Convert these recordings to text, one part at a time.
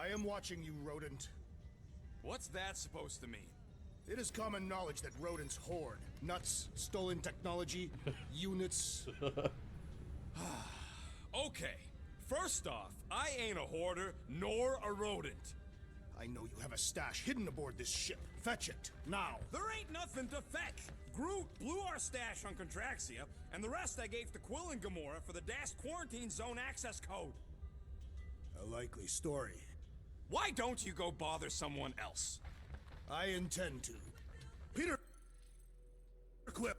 I am watching you, rodent. What's that supposed to mean? It is common knowledge that rodents hoard nuts, stolen technology, units. Okay, first off, I ain't a hoarder nor a rodent. I know you have a stash hidden aboard this ship. Fetch it, now. There ain't nothing to fetch. Groot blew our stash on Contraxia, and the rest I gave to Quill and Gamora for the DAS quarantine zone access code. A likely story. Why don't you go bother someone else? I intend to. Peter Quill.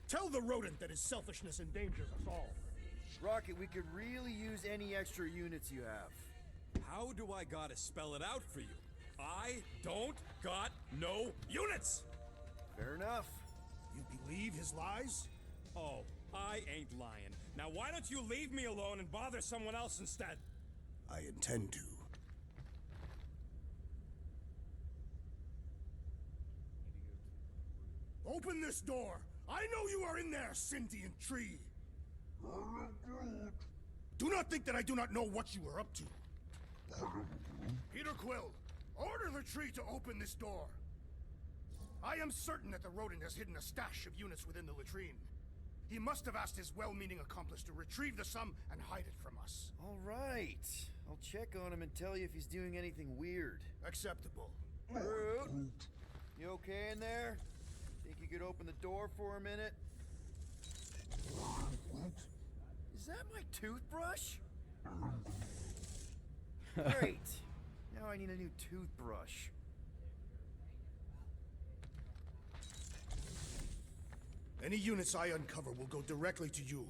Tell the rodent that his selfishness endangers us all. Rocket, we could really use any extra units you have. How do I gotta spell it out for you? I don't got no units! Fair enough. You believe his lies? Oh, I ain't lying. Now why don't you leave me alone and bother someone else instead? I intend to. Open this door! I know you are in there, sentient tree! Do not think that I do not know what you are up to. Peter Quill, order the tree to open this door. I am certain that the rodent has hidden a stash of units within the latrine. He must have asked his well-meaning accomplice to retrieve the sum and hide it from us. All right. I'll check on him and tell you if he's doing anything weird. Acceptable. Groot, you okay in there? Think you could open the door for a minute? Is that my toothbrush? Great. Now I need a new toothbrush. Any units I uncover will go directly to you,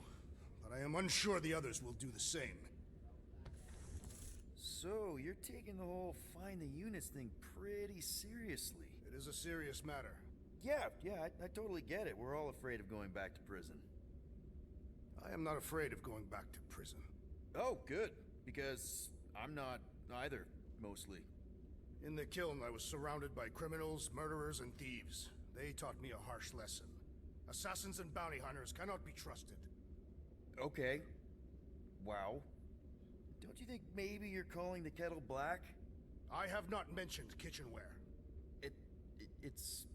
but I am unsure the others will do the same. So, you're taking the whole find the units thing pretty seriously. It is a serious matter. Yeah, I totally get it. We're all afraid of going back to prison. I am not afraid of going back to prison. Oh, good. Because I'm not either, mostly. In the kiln, I was surrounded by criminals, murderers, and thieves. They taught me a harsh lesson. Assassins and bounty hunters cannot be trusted. Okay. Wow. Don't you think maybe you're calling the kettle black? I have not mentioned kitchenware. It's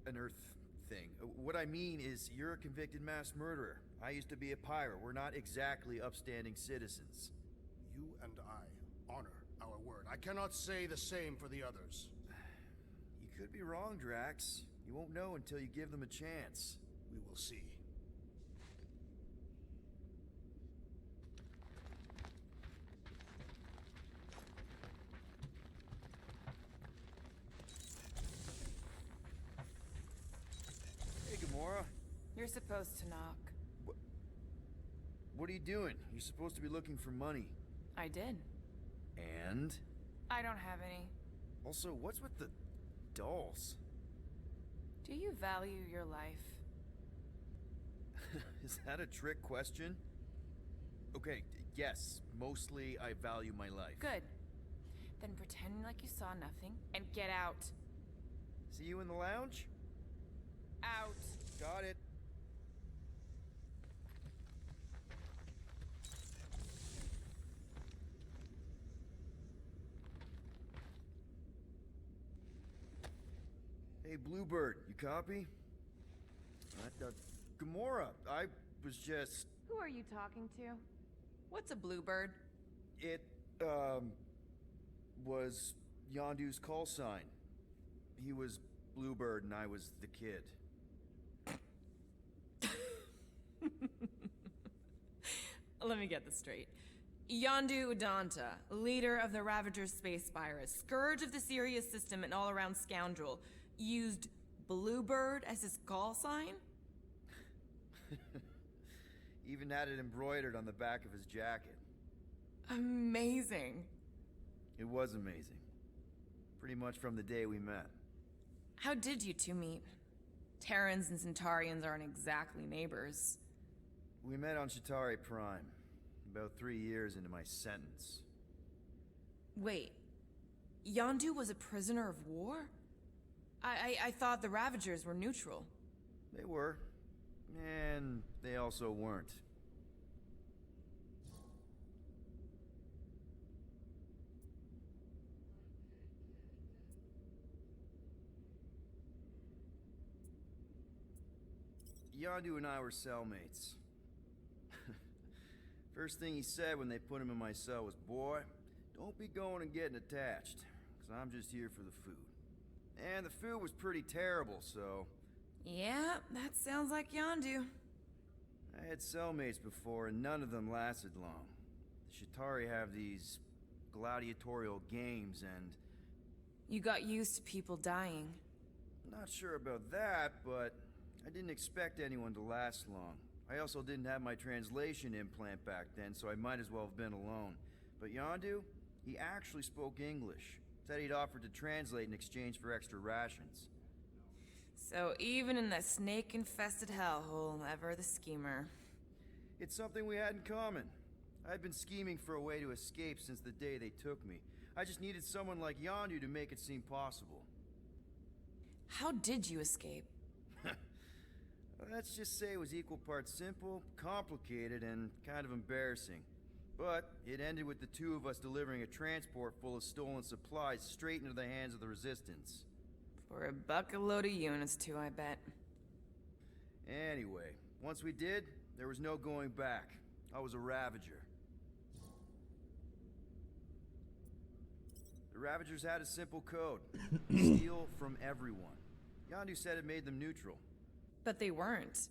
an Earth thing. What I mean is, you're a convicted mass murderer. I used to be a pirate. We're not exactly upstanding citizens. You and I honor our word. I cannot say the same for the others. You could be wrong, Drax. You won't know until you give them a chance. We will see. Hey, Gamora. You're supposed to knock. What are you doing? You're supposed to be looking for money. I did. And? I don't have any. Also, what's with the dolls? Do you value your life? Is that a trick question? Okay, yes, mostly I value my life. Good. Then pretend like you saw nothing and get out. See you in the lounge? Out. Got it. Hey, Bluebird, you copy? Gamora, I was just... Who are you talking to? What's a bluebird? It, was Yondu's call sign. He was Bluebird and I was the kid. Let me get this straight. Yondu Udanta, leader of the Ravager space virus, scourge of the Sirius system and all-around scoundrel, used Bluebird as his call sign? Even had it embroidered on the back of his jacket. Amazing. It was amazing. Pretty much from the day we met. How did you two meet? Terrans and Centaurians aren't exactly neighbors. We met on Ch.3 Prime, about 3 years into my sentence. Wait, Yondu was a prisoner of war? I thought the Ravagers were neutral. They were. And they also weren't. Yondu and I were cellmates. First thing he said when they put him in my cell was, "Boy, don't be going and getting attached, because I'm just here for the food." And the food was pretty terrible, so... Yeah, that sounds like Yondu. I had cellmates before, and none of them lasted long. The Ch.3 have these gladiatorial games, and... You got used to people dying. Not sure about that, but I didn't expect anyone to last long. I also didn't have my translation implant back then, so I might as well have been alone. But Yondu, he actually spoke English. Said he'd offered to translate in exchange for extra rations. So even in that snake-infested hellhole, ever the schemer. It's something we had in common. I'd been scheming for a way to escape since the day they took me. I just needed someone like Yondu to make it seem possible. How did you escape? Let's just say it was equal parts simple, complicated, and kind of embarrassing. But it ended with the two of us delivering a transport full of stolen supplies straight into the hands of the Resistance. For a bucket load of units too, I bet. Anyway, once we did, there was no going back. I was a Ravager. The Ravagers had a simple code. Steal from everyone. Yondu said it made them neutral. But they weren't.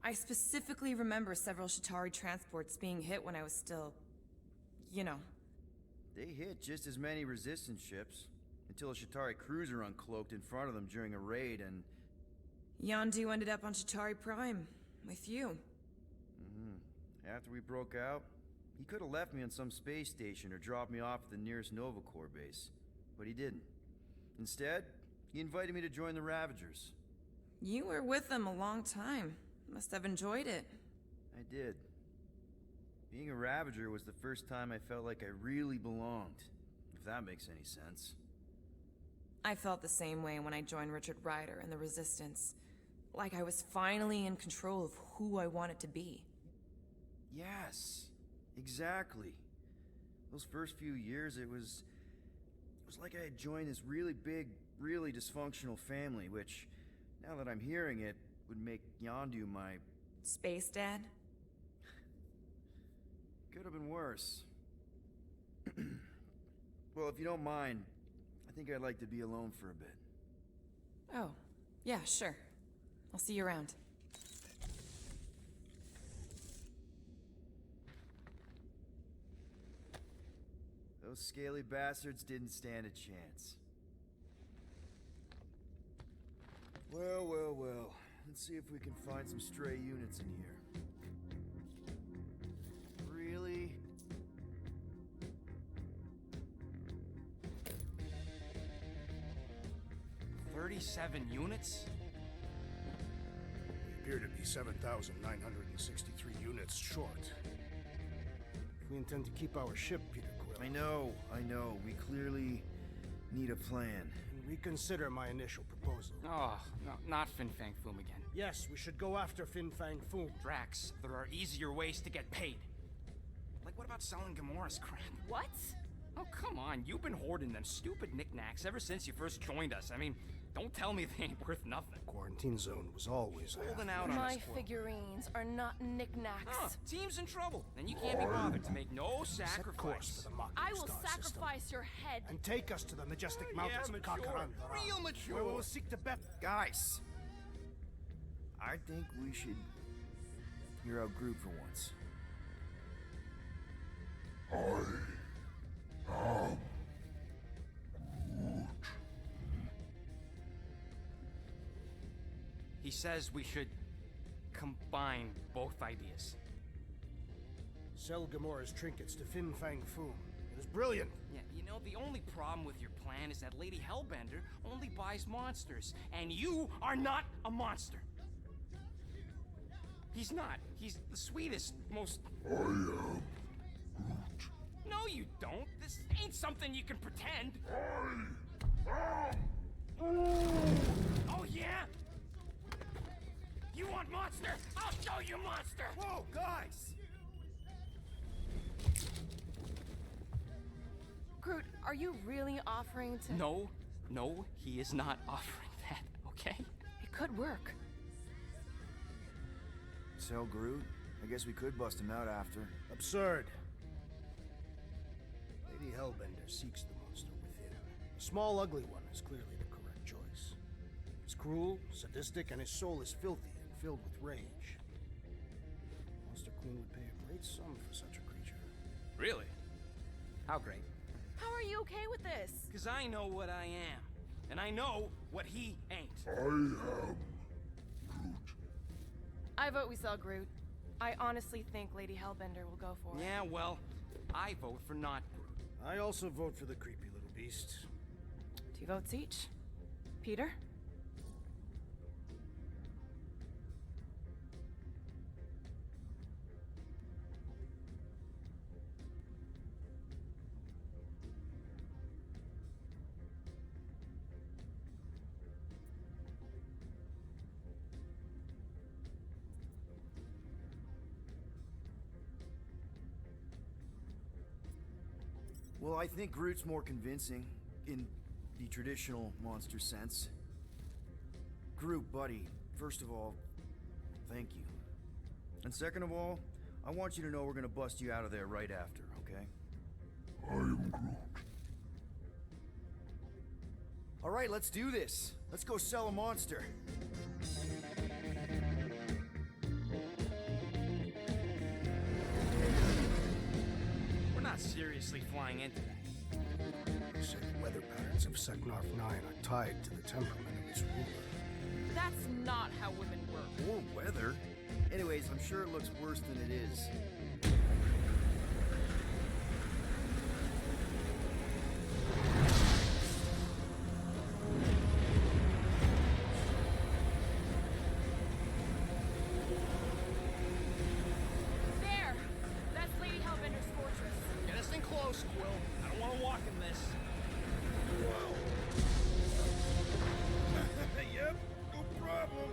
I specifically remember several Ch.3 transports being hit when I was still... you know. They hit just as many Resistance ships, until a Ch.3 cruiser uncloaked in front of them during a raid and... Yondu ended up on Ch.3 Prime, with you. After we broke out, he could have left me on some space station or dropped me off at the nearest Nova Corps base. But he didn't. Instead, he invited me to join the Ravagers. You were with them a long time. Must have enjoyed it. I did. Being a Ravager was the first time I felt like I really belonged, if that makes any sense. I felt the same way when I joined Richard Ryder and the Resistance. Like I was finally in control of who I wanted to be. Yes, exactly. Those first few years, it was like I had joined this really big, really dysfunctional family, which, now that I'm hearing it, would make Yondu my... Space Dad? Could have been worse. Well, if you don't mind, I think I'd like to be alone for a bit. Oh, yeah, sure. I'll see you around. Those scaly bastards didn't stand a chance. Well, well, well. Let's see if we can find some stray units in here. Really? "37 units? We appear to be 7,963 units short. If we intend to keep our ship, Peter Quill, I know. We clearly need a plan. reconsider my initial proposal. Oh, no, not Fin Fang Foom again. Yes, we should go after Fin Fang Foom. Drax, there are easier ways to get paid. Like, what about selling Gamora's crap? What? Oh, come on, you've been hoarding them stupid knickknacks ever since you first joined us. I mean, don't tell me they ain't worth nothing. Quarantine zone was always Holding out on My us, Quill. figurines are not knickknacks. Huh, team's in trouble, and you can't be bothered to make no Set course sacrifice. for the Mocking I will Star system, sacrifice your head. and take us to the majestic Yeah, mountains of mature. Kakarandara, Real mature. where we will seek to bet. Guys, I think we should hear out Groot for once. He says we should combine both ideas. Sell Gamora's trinkets to Fin Fang Foom. It is brilliant. Yeah, you know, the only problem with your plan is that Lady Hellbender only buys monsters, and you are not a monster. He's not. He's the sweetest, most... I am Groot. No, you don't. This ain't something you can pretend. Oh, yeah? You want monster? I'll show you monster! Whoa, guys! Groot, are you really offering to... No, he is not offering that, okay? It could work. So, Groot? I guess we could bust him out after. Absurd. Lady Hellbender seeks the monster within. The small, ugly one is clearly the correct choice. He's cruel, sadistic, and his soul is filthy and filled with rage. Monster Queen would pay a great sum for such a creature. Really? How great? How are you okay with this? Because I know what I am. And I know what he ain't. I am Groot. I vote we sell Groot. I honestly think Lady Hellbender will go for it. Yeah, well, I vote for not Groot. I also vote for the creepy little beast. 2 votes each. Peter? Well, I think Groot's more convincing, in the traditional monster sense. Groot, buddy, first of all, thank you. And second of all, I want you to know we're gonna bust you out of there right after, okay? I am Groot. Alright, let's do this. Let's go sell a monster. We're not seriously flying into that. They say the weather patterns of Seknarf 9 are tied to the temperament of its ruler. That's not how women work. Or weather. Anyways, I'm sure it looks worse than it is. There! That's Lady Hellbender's fortress. Get us in close, Quill. I don't want to walk in this. Yep, no problem.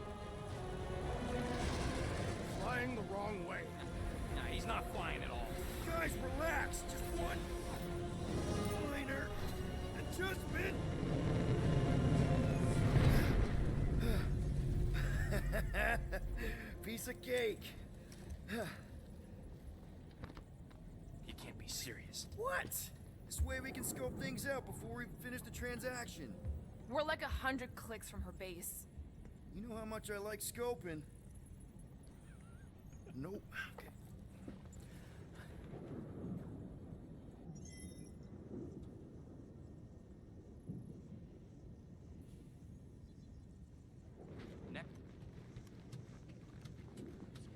Flying the wrong way. Nah, he's not flying at all. Guys, relax. Just one minor adjustment. Piece of cake. He can't be serious. What? This way we can scope things out before we finish the transaction. We're like 100 clicks from her base. You know how much I like scoping. Nope. Okay. Neck.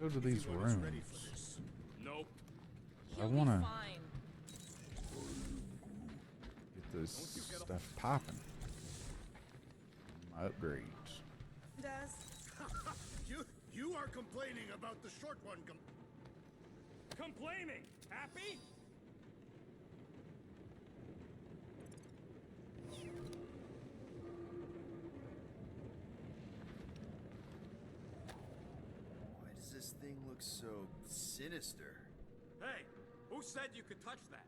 Let's go to these rooms. Nope. I He'll wanna- be fine. Get this stuff popping. My upgrades. You are complaining about the short one. Complaining. Happy? Why does this thing look so sinister? Hey, who said you could touch that?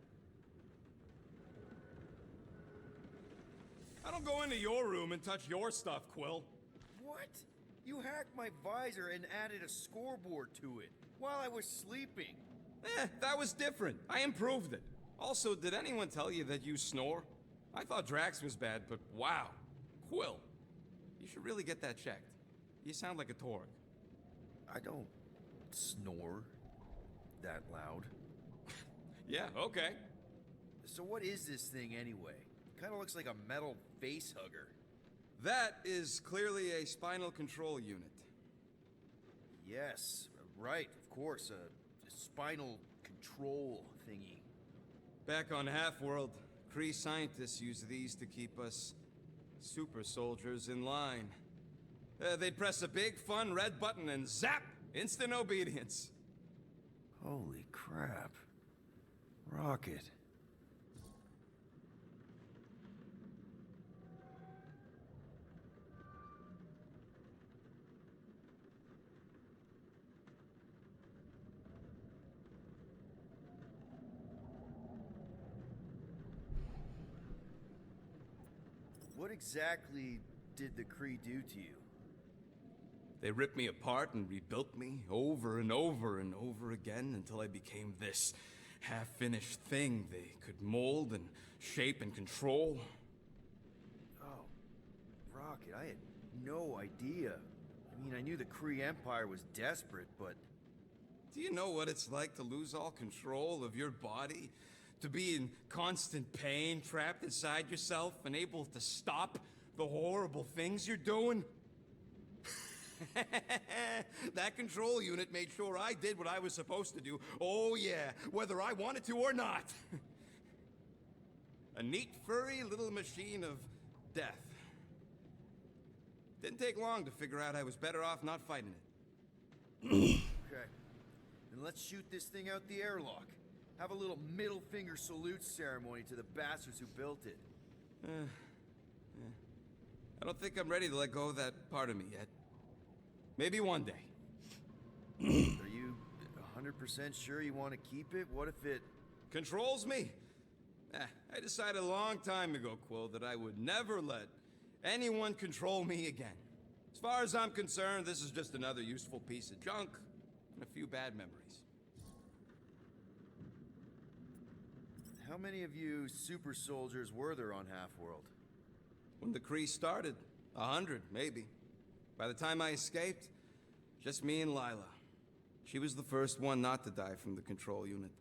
I don't go into your room and touch your stuff, Quill. What? You hacked my visor and added a scoreboard to it while I was sleeping. That was different. I improved it. Also, did anyone tell you that you snore? I thought Drax was bad, but wow. Quill, you should really get that checked. You sound like a Torg. I don't snore that loud. Yeah, okay. So what is this thing anyway? Kind of looks like a metal face hugger. That is clearly a spinal control unit. Yes, right, of course, a spinal control thingy. Back on Half-World, Kree scientists use these to keep us super soldiers in line. They'd press a big, fun red button and zap! Instant obedience. Holy crap. Rocket. What exactly did the Kree do to you? They ripped me apart and rebuilt me over and over and over again until I became this half-finished thing they could mold and shape and control. Oh, Rocket, I had no idea. I mean, I knew the Kree Empire was desperate, but... Do you know what it's like to lose all control of your body? To be in constant pain, trapped inside yourself, unable to stop the horrible things you're doing? That control unit made sure I did what I was supposed to do. Oh yeah, whether I wanted to or not. A neat, furry little machine of death. Didn't take long to figure out I was better off not fighting it. Okay. Then let's shoot this thing out the airlock. Have a little middle finger salute ceremony to the bastards who built it. I don't think I'm ready to let go of that part of me yet. Maybe one day. Are you 100% sure you want to keep it? What if it... Controls me? I decided a long time ago, Quill, that I would never let anyone control me again. As far as I'm concerned, this is just another useful piece of junk and a few bad memories. How many of you super soldiers were there on Half-World? When the Kree started, 100, maybe. By the time I escaped, just me and Lila. She was the first one not to die from the control unit.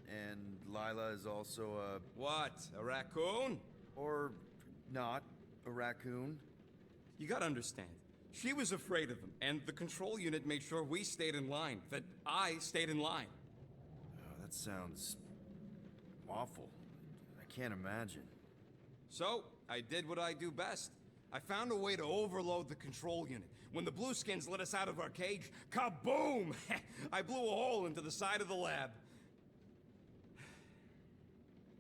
And Lila is also a... What, a raccoon? Or not a raccoon? You gotta understand, she was afraid of them, and the control unit made sure we stayed in line, that I stayed in line. Oh, that sounds... awful. I can't imagine. So, I did what I do best. I found a way to overload the control unit. When the Blueskins let us out of our cage, kaboom! I blew a hole into the side of the lab.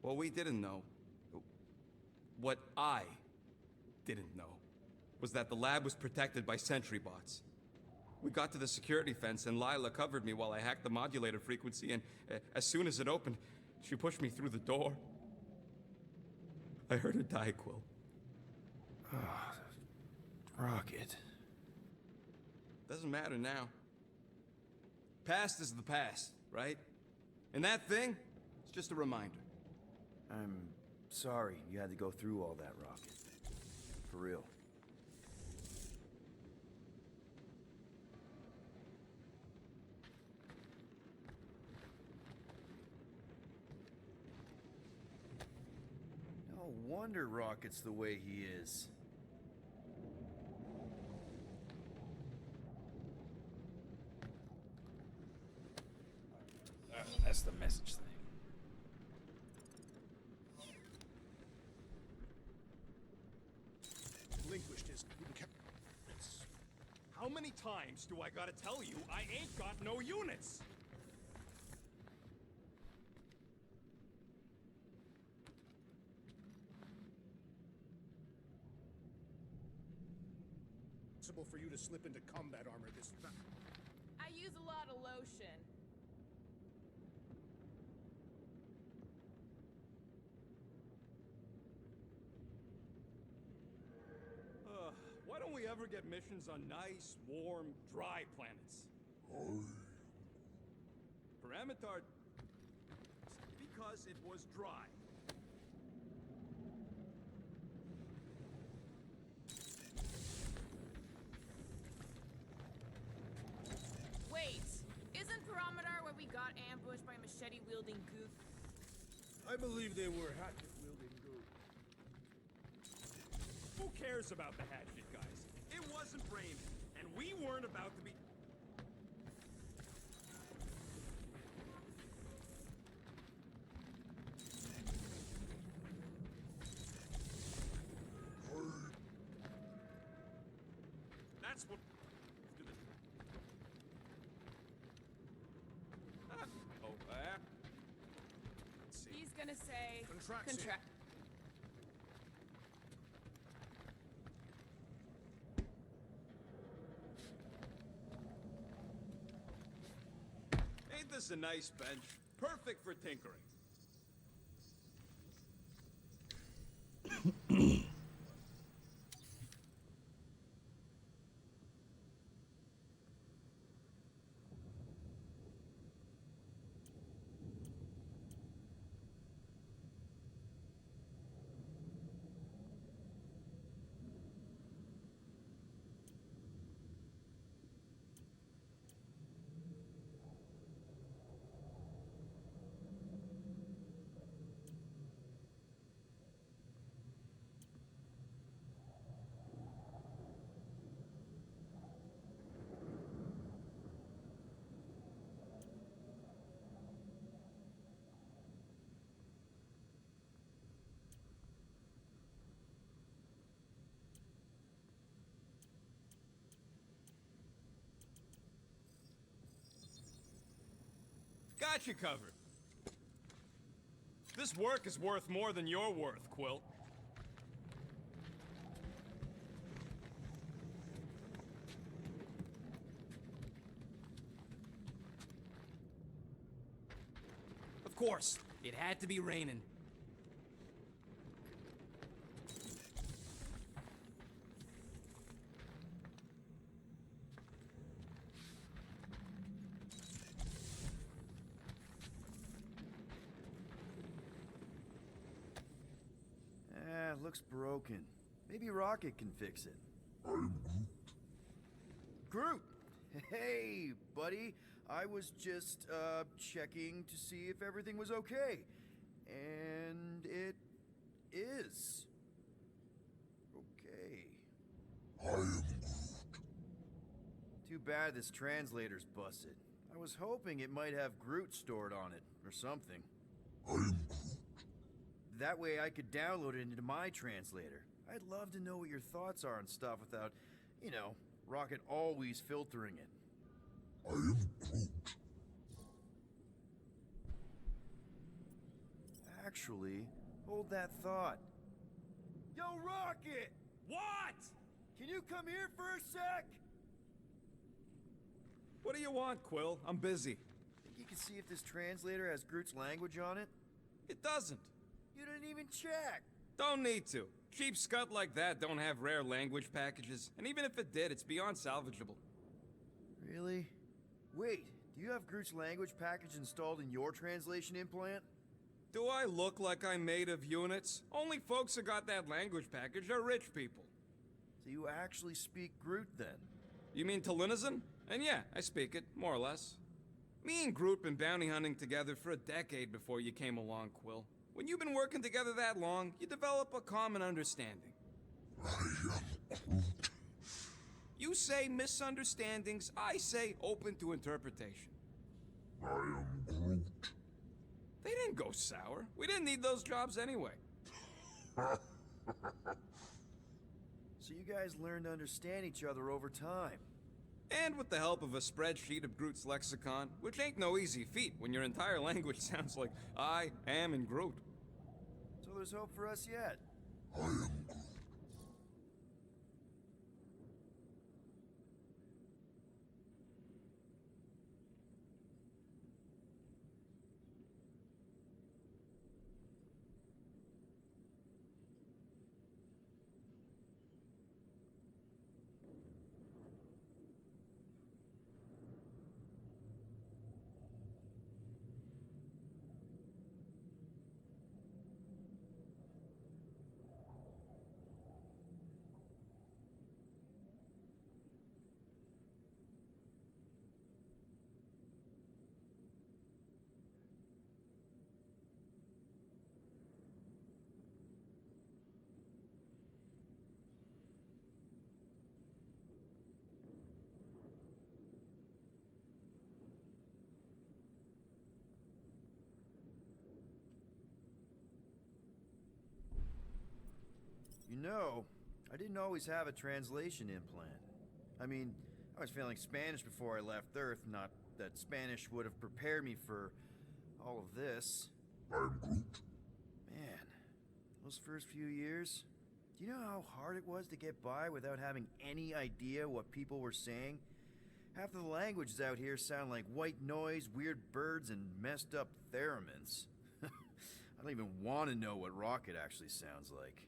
What we didn't know, what I didn't know, was that the lab was protected by sentry bots. We got to the security fence and Lila covered me while I hacked the modulator frequency, and as soon as it opened, she pushed me through the door. I heard her die, Quill. Rocket. Doesn't matter now. Past is the past, right? And that thing, it's just a reminder. I'm sorry you had to go through all that, Rocket. For real. No wonder Rocket's the way he is. That's the message thing. Relinquished his... How many times do I gotta tell you I ain't got no units? Possible for you to slip into combat armor this fast. I use a lot of lotion. Why don't we ever get missions on nice, warm, dry planets? For Amitard, because it was dry. Wait, isn't Parameter where we got ambushed by machete-wielding goof? I believe they were hatchet-wielding goof. Who cares about the hatchet, guys? It wasn't raining, and we weren't about to be... That's what... Let's see. He's gonna say... Contraction. Ain't this a nice bench? Perfect for tinkering. got you covered. This work is worth more than your worth, Quill. Of course, it had to be raining. Looks broken. Maybe Rocket can fix it. I'm Groot. Groot! Hey, buddy. I was just, checking to see if everything was okay. And it is. Okay. I am Groot. Too bad this translator's busted. I was hoping it might have Groot stored on it, or something. I am Groot. That way I could download it into my translator. I'd love to know what your thoughts are on stuff without, you know, Rocket always filtering it. I am Groot. Actually, hold that thought. Yo, Rocket! What? Can you come here for a sec? What do you want, Quill? I'm busy. Think you can see if this translator has Groot's language on it? It doesn't. You didn't even check! Don't need to. Cheap scut like that don't have rare language packages, and even if it did, it's beyond salvageable. Really? Wait, do you have Groot's language package installed in your translation implant? Do I look like I'm made of units? Only folks who got that language package are rich people. So you actually speak Groot then? You mean Talinisan? And yeah, I speak it, more or less. Me and Groot been bounty hunting together for a decade before you came along, Quill. When you've been working together that long, you develop a common understanding. I am Groot. You say misunderstandings, I say open to interpretation. I am Groot. They didn't go sour. We didn't need those jobs anyway. So you guys learned to understand each other over time. And with the help of a spreadsheet of Groot's lexicon, which ain't no easy feat when your entire language sounds like I am in Groot. So there's hope for us yet. I am Groot. You know, I didn't always have a translation implant. I mean, I was failing Spanish before I left Earth, not that Spanish would have prepared me for all of this. I am Groot. Man, those first few years, do you know how hard it was to get by without having any idea what people were saying? Half of the languages out here sound like white noise, weird birds, and messed up theremins. I don't even want to know what Rocket actually sounds like.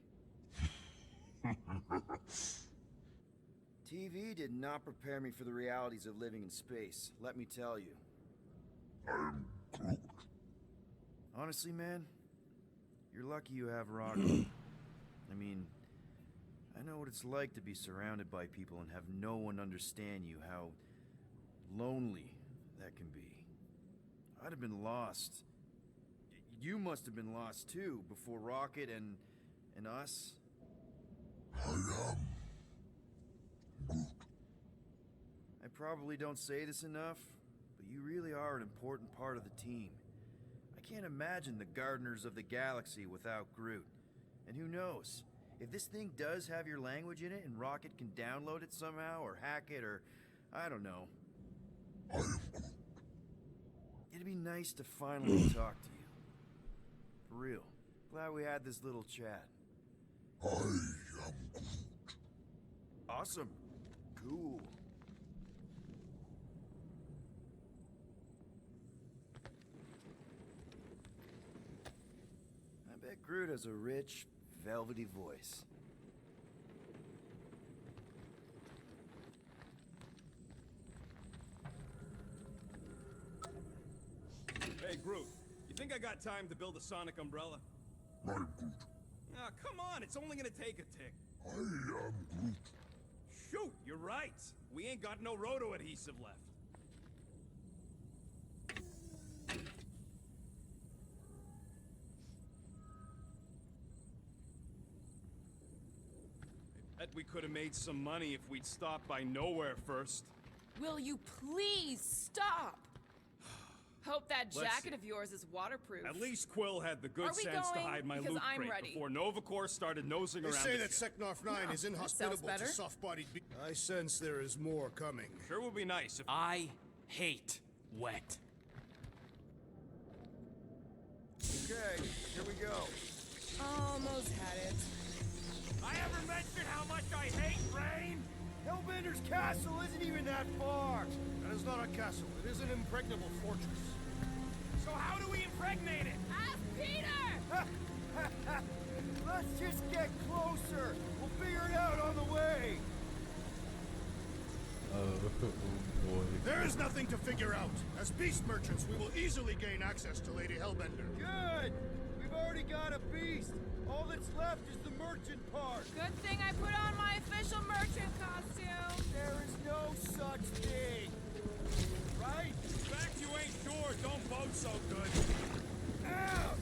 TV did not prepare me for the realities of living in space, let me tell you. I am Groot. Honestly, man, you're lucky you have Rocket. I mean, I know what it's like to be surrounded by people and have no one understand you, how lonely that can be. I'd have been lost. You must have been lost too, before Rocket and us. I am Groot. I probably don't say this enough, but you really are an important part of the team. I can't imagine the Gardeners of the Galaxy without Groot. And who knows, if this thing does have your language in it and Rocket can download it somehow or hack it or I don't know. I am Groot. It'd be nice nice to finally talk to you. For real. Glad we had this little chat. I am Groot. Awesome. Cool. I bet Groot has a rich, velvety voice. Hey, Groot. You think I got time to build a sonic umbrella? I'm Groot. Ah, come on, it's only gonna take a tick. I am Groot. Shoot, you're right. We ain't got no roto adhesive left. I bet we could have made some money if we'd stopped by nowhere first. Will you please stop? Hope that Let's jacket see. of yours is waterproof. At least Quill had the good Are we sense to going? hide my Because loot I'm crate ready. before Novacor started nosing They around say the that ship. Ch.3 is that inhospitable sounds better. to soft-bodied I sense there is more coming. Sure would be nice if I hate wet. Okay, here we go. Almost had it. I ever mentioned how much I hate rain? Hellbender's castle isn't even that far. That is not a castle. It is an impregnable fortress. So how do we impregnate it? Ask Peter! Let's just get closer. We'll figure it out on the way. Oh boy. There is nothing to figure out. As beast merchants, we will easily gain access to Lady Hellbender. Good. We've already got a beast. All that's left is the merchant part. Good thing I put on my official merchant costume. There is no such thing. Right? In fact you ain't sure, don't boast so good. Ouch!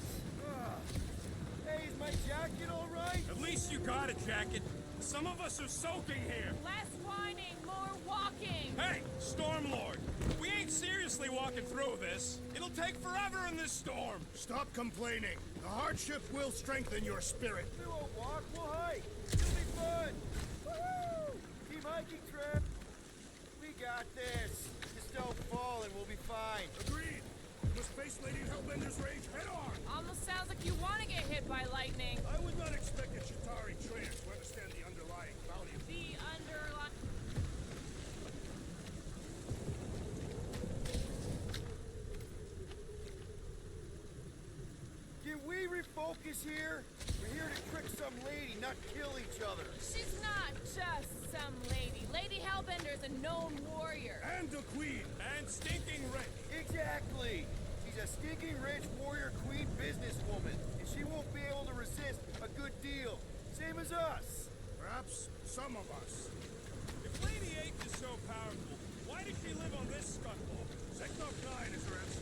Hey, is my jacket all right? At least you got a jacket. Some of us are soaking here. Less whining, more walking. Hey, Stormlord, we ain't seriously walking through this. It'll take forever in this storm. Stop complaining. The hardship will strengthen your spirit. We won't walk, we'll hike. It'll be fun. Woo! Keep hiking, Trev. We got this. Just don't fall and we'll be fine. Agreed. We must face Lady Hellbender's rage head-on. Almost sounds like you want to get hit by lightning. I would not expect a Ch.3 trader to understand the underlying value. The underlying... Can we refocus here? We're here to trick some lady, not kill each other. She's not just some lady. Lady Hellbender's a known warrior. And a queen. And stinking rich. Exactly. She's a stinking rich warrior queen businesswoman, and she won't be able to resist a good deal. Same as us. Perhaps some of us. If Lady H is so powerful, why does she live on this scuttle? Ch.9 is her answer.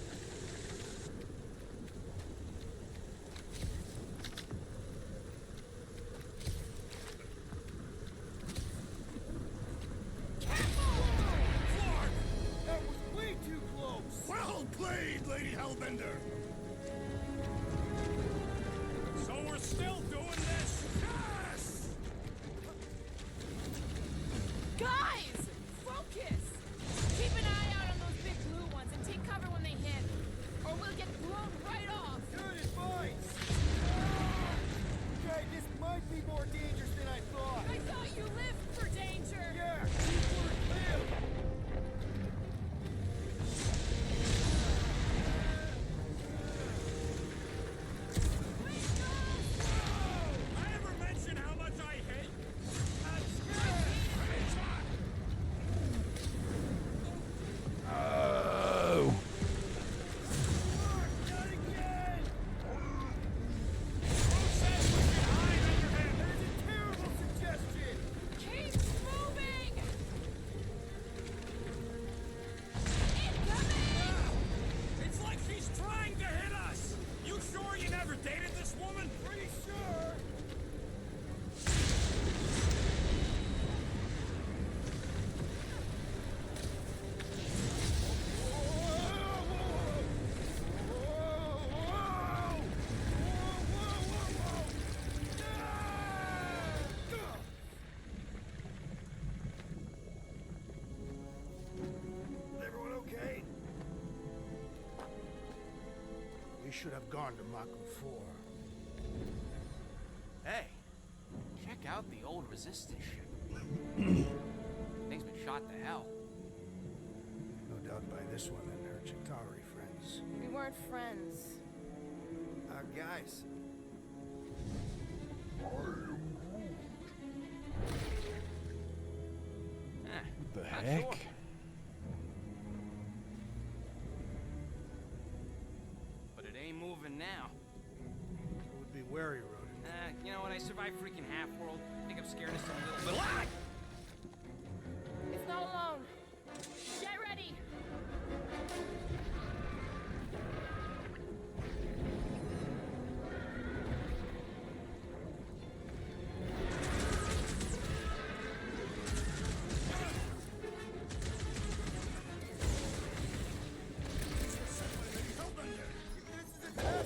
That was way too close. Well played, Lady Hellbender. So we're still doing this? Yes! Guys! Focus! Keep an eye out on those big blue ones and take cover when they hit. Or we'll get blown right off. Good advice. Okay, this might be more dangerous than I thought. I thought you lived for danger. Yeah, keep word clear. I never We should have gone to Mach 4. Hey, check out the old resistance ship. Thing's been shot to hell. No doubt by this one and her Ch.3 friends. We weren't friends. Guys. What the Not heck? sure. But it ain't moving now. Would be wary, Rodin. You know what? I survived freaking Half-World. I think I'm scared of some little... Ah! It's not alone. Get ready! I'll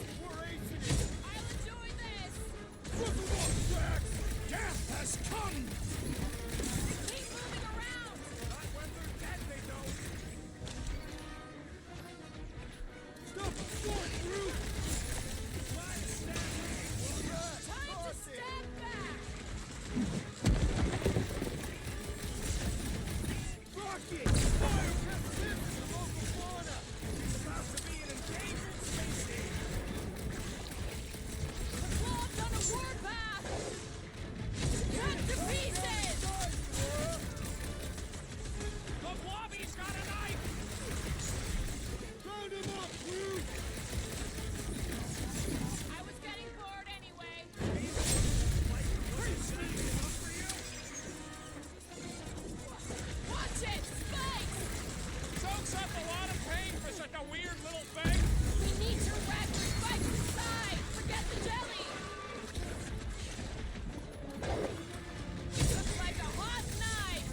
enjoy this! Death has come! Keep moving around! Not when they're dead, they don't! Stop the sword, Groot! Time to step back! Rocket! Fire pessimism to local fauna! It's about to be an endangered species! Clogged on a warpath! Cut to pieces! The Blobby's got a knife! Round him up, Groot! I was getting bored anyway. Watch it! Spikes! Soaks up a lot of pain for such a weird little thing! We need to wrap the spikes inside! Forget the jelly! Looks like a hot knife!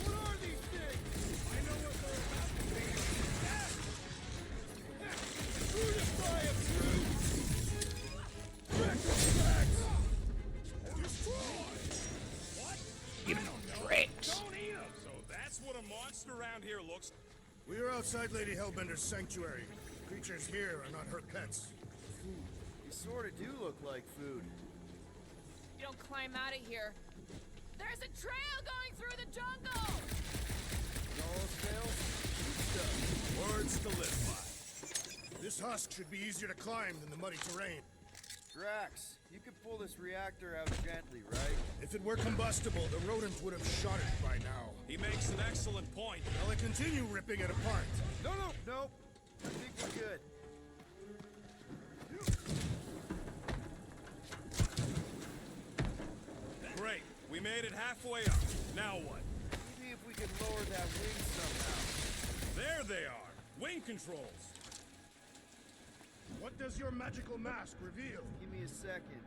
What are these things? I know what they're about to be. Crucify him, Groot! Retrospect! Destroy! What? Give him tricks. Don't eat 'em! So that's what a monster around here looks like. We are outside Lady Hellbender's sanctuary. Creatures here are not her pets. You sort of do look like food. You don't climb out of here. There's a trail going through the jungle! Words to live by. This husk should be easier to climb than the muddy terrain. Drax, you could pull this reactor out gently, right? If it were combustible, the rodent would have shot it by now. He makes an excellent point. Shall I continue ripping it apart? No. I think we're good. Great. We made it halfway up. Now what? Maybe if we could lower that wing somehow. There they are. Wing controls. What does your magical mask reveal? Give me a second.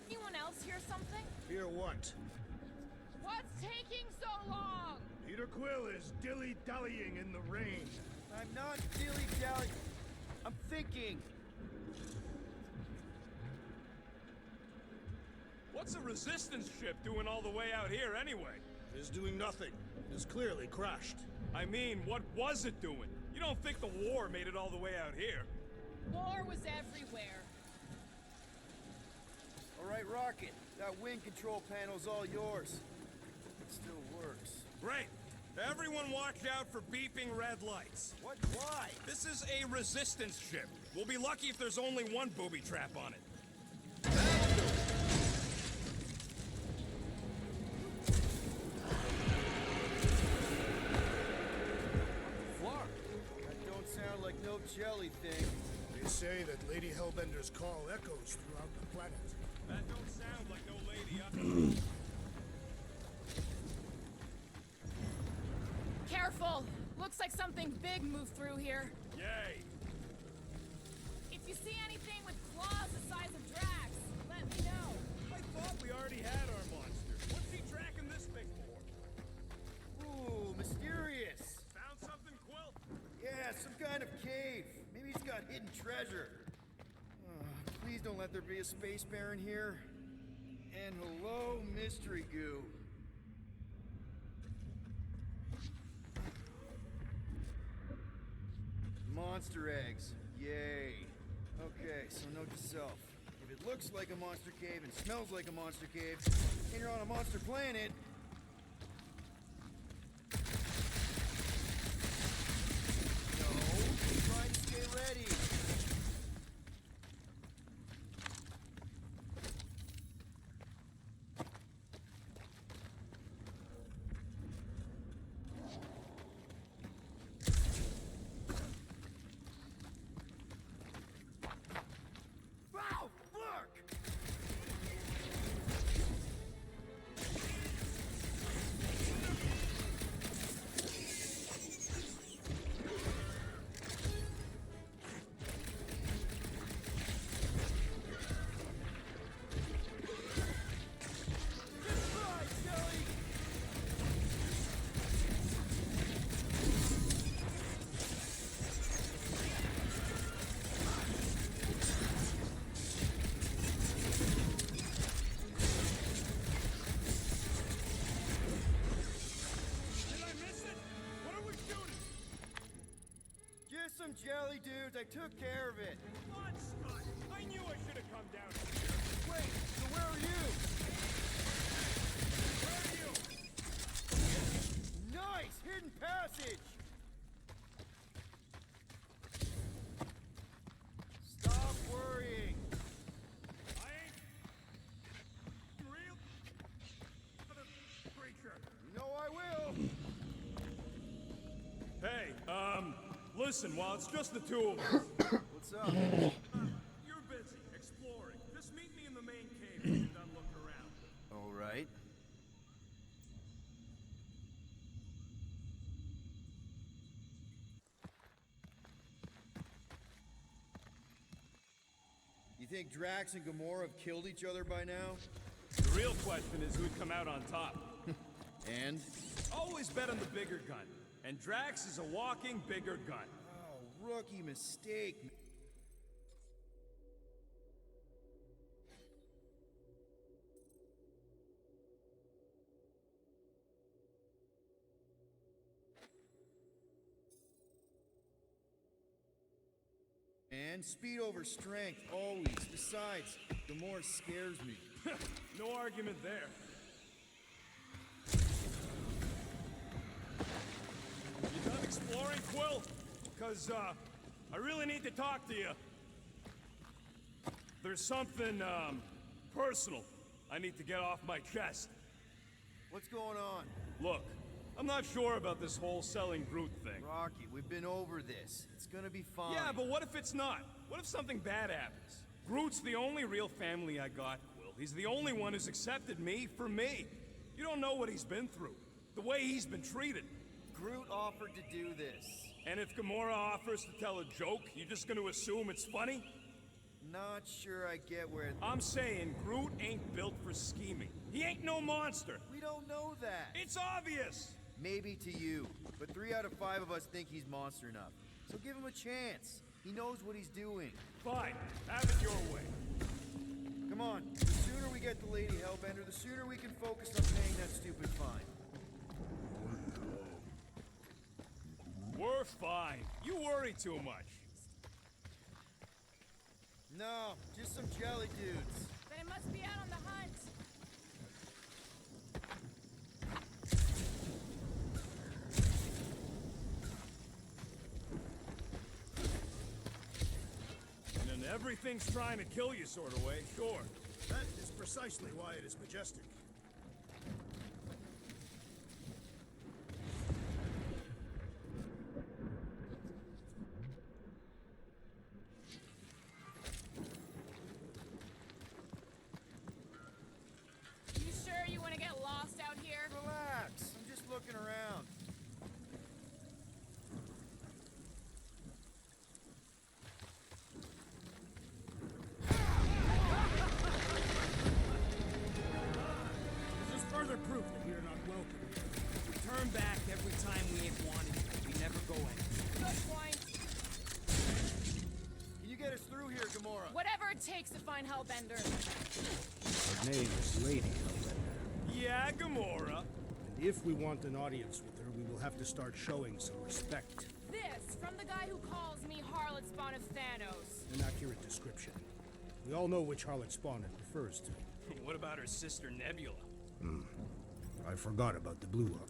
Anyone else hear something? Hear what? What's taking so long? Peter Quill is dilly-dallying in the rain. I'm not dilly-dally. I'm thinking. What's a resistance ship doing all the way out here anyway? It is doing nothing. It is clearly crashed. I mean, what was it doing? You don't think the war made it all the way out here? War was everywhere. All right, Rocket. That wing control panel's all yours. It still works. Great. Everyone watch out for beeping red lights. What? Why? This is a resistance ship. We'll be lucky if there's only one booby trap on it. That don't sound like no jelly thing. They say that Lady Hellbender's call echoes throughout the planet. That don't sound like no lady up. Careful! Looks like something big moved through here. Yay! If you see anything with claws the size of Drax, let me know. I thought we already had our monster. What's he tracking this thing for? Ooh, mysterious. Found something, Quill? Yeah, some kind of cave. Maybe he's got hidden treasure. Please don't let there be a space baron here. And hello, mystery goo. Monster eggs. Yay. Okay, so note to self. If it looks like a monster cave and smells like a monster cave, and you're on a monster planet... No, try and stay ready. Wow, look! Good try, Skelly! Did I miss it? What are we shooting? Just some jelly dudes, I took care of it. Come on, Scott. I knew I should have come down here. Wait, so where are you? Where are you? Nice! Hidden passage! Stop worrying! I ain't real creature. You know I will! Hey, listen, while it's just the two of us, What's up? you're busy exploring. Just meet me in the main cave when you're done looking around. Alright. You think Drax and Gamora have killed each other by now? The real question is who'd come out on top. And? Always bet on the bigger gun. And Drax is a walking bigger gun. Oh, rookie mistake. And speed over strength, always. Besides, Gamora scares me. No argument there. You done exploring, Quill? Because, I really need to talk to you. There's something, personal I need to get off my chest. What's going on? Look, I'm not sure about this whole selling Groot thing. Rocky, we've been over this. It's gonna be fine. Yeah, but what if it's not? What if something bad happens? Groot's the only real family I got, Quill. He's the only one who's accepted me for me. You don't know what he's been through. The way he's been treated. Groot offered to do this. And if Gamora offers to tell a joke, you just gonna assume it's funny? Not sure I get where... I'm saying Groot ain't built for scheming. He ain't no monster. We don't know that. It's obvious. Maybe to you, but 3 out of 5 of us think he's monster enough. So give him a chance. He knows what he's doing. Fine, have it your way. Come on, the sooner we get the Lady Hellbender, the sooner we can focus on paying that stupid fine. We're fine. You worry too much. No, just some jelly dudes. Then it must be out on the hunt. And then everything's trying to kill you sort of way, sure. That is precisely why it is majestic. You sure you want to get lost out here? Relax, I'm just looking around. This is further proof that we are not welcome. We turn back every time we ain't wanted to. We never go anywhere. Good point. Can you get us through here, Gamora? Whatever it takes to find Hellbender. Her name is Lady Hellbender. Yeah, Gamora. And if we want an audience with her, we will have to start showing some respect. This from the guy who calls me Harlot Spawn of Thanos. An accurate description. We all know which harlot spawn it refers to. What about her sister Nebula? I forgot about the blue one.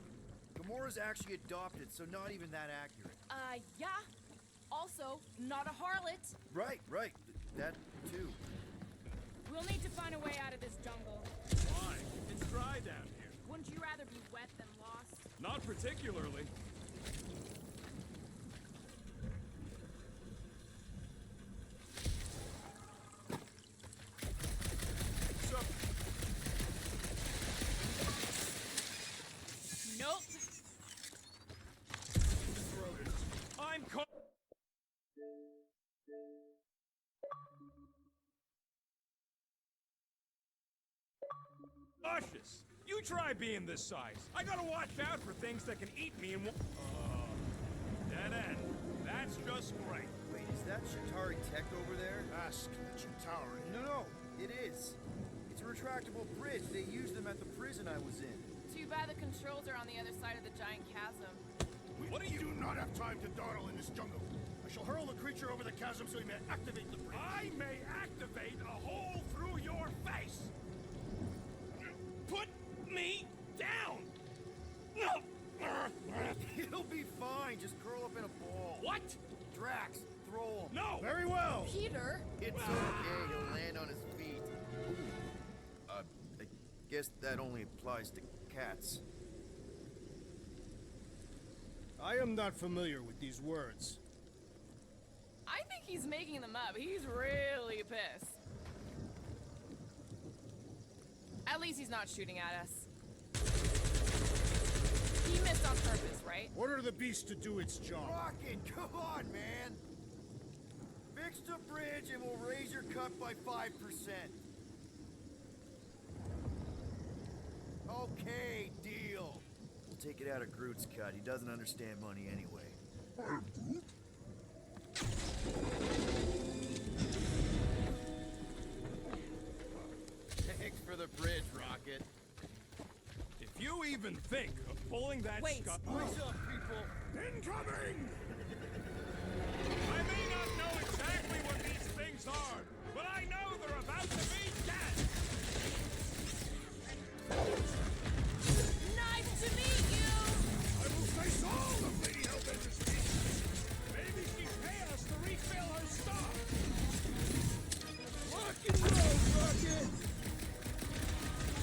Gamora's actually adopted, so not even that accurate. Yeah. Also, not a harlot. Right. That too. We'll need to find a way out of this jungle. Why? It's dry down here. Wouldn't you rather be wet than lost? Not particularly. So, Nope. I'm co- cautious. You try being this size. I gotta watch out for things that can eat me and dead end. That's just great. Wait, is that Ch.3 tech over there? Ask the Ch.3. No, it is. It's a retractable bridge. They used them at the prison I was in. Too bad the controls are on the other side of the giant chasm. We do not have time to dawdle in this jungle. I shall hurl the creature over the chasm so he may activate the bridge. I may activate a hole through your face. Put me down. No. He'll be fine. Just curl up in a ball. What? Drax, throw him. No. Very well. Peter? It's okay. He'll land on his feet. I guess that only applies to cats. I am not familiar with these words. I think he's making them up. He's really pissed. At least he's not shooting at us. He missed on purpose, right? Order the beast to do its job. Rocket, come on, man. Fix the bridge and we'll raise your cut by 5%. Okay, deal. We'll take it out of Groot's cut. He doesn't understand money anyway. I'm Groot. Thanks for the bridge, Rocket. If you even think of pulling that Wait. What's up, people? Incoming! I may not know exactly what these things are, but I know they're about to be dead. Nice to meet you! I will face all of Lady Hellbender's beasts. Maybe she'd pay us to refill her stock. Rock and roll, Rocket!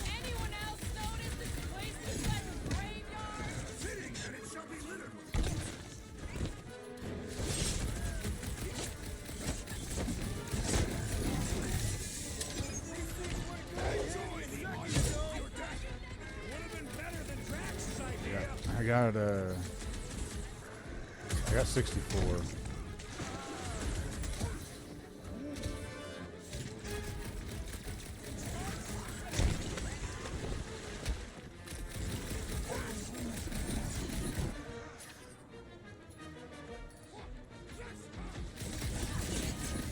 Anyone else notice this place looks like a graveyard? Fitting that it shall be littered with enjoy the honor of your death. Would have been better than Drax's idea. I got 64.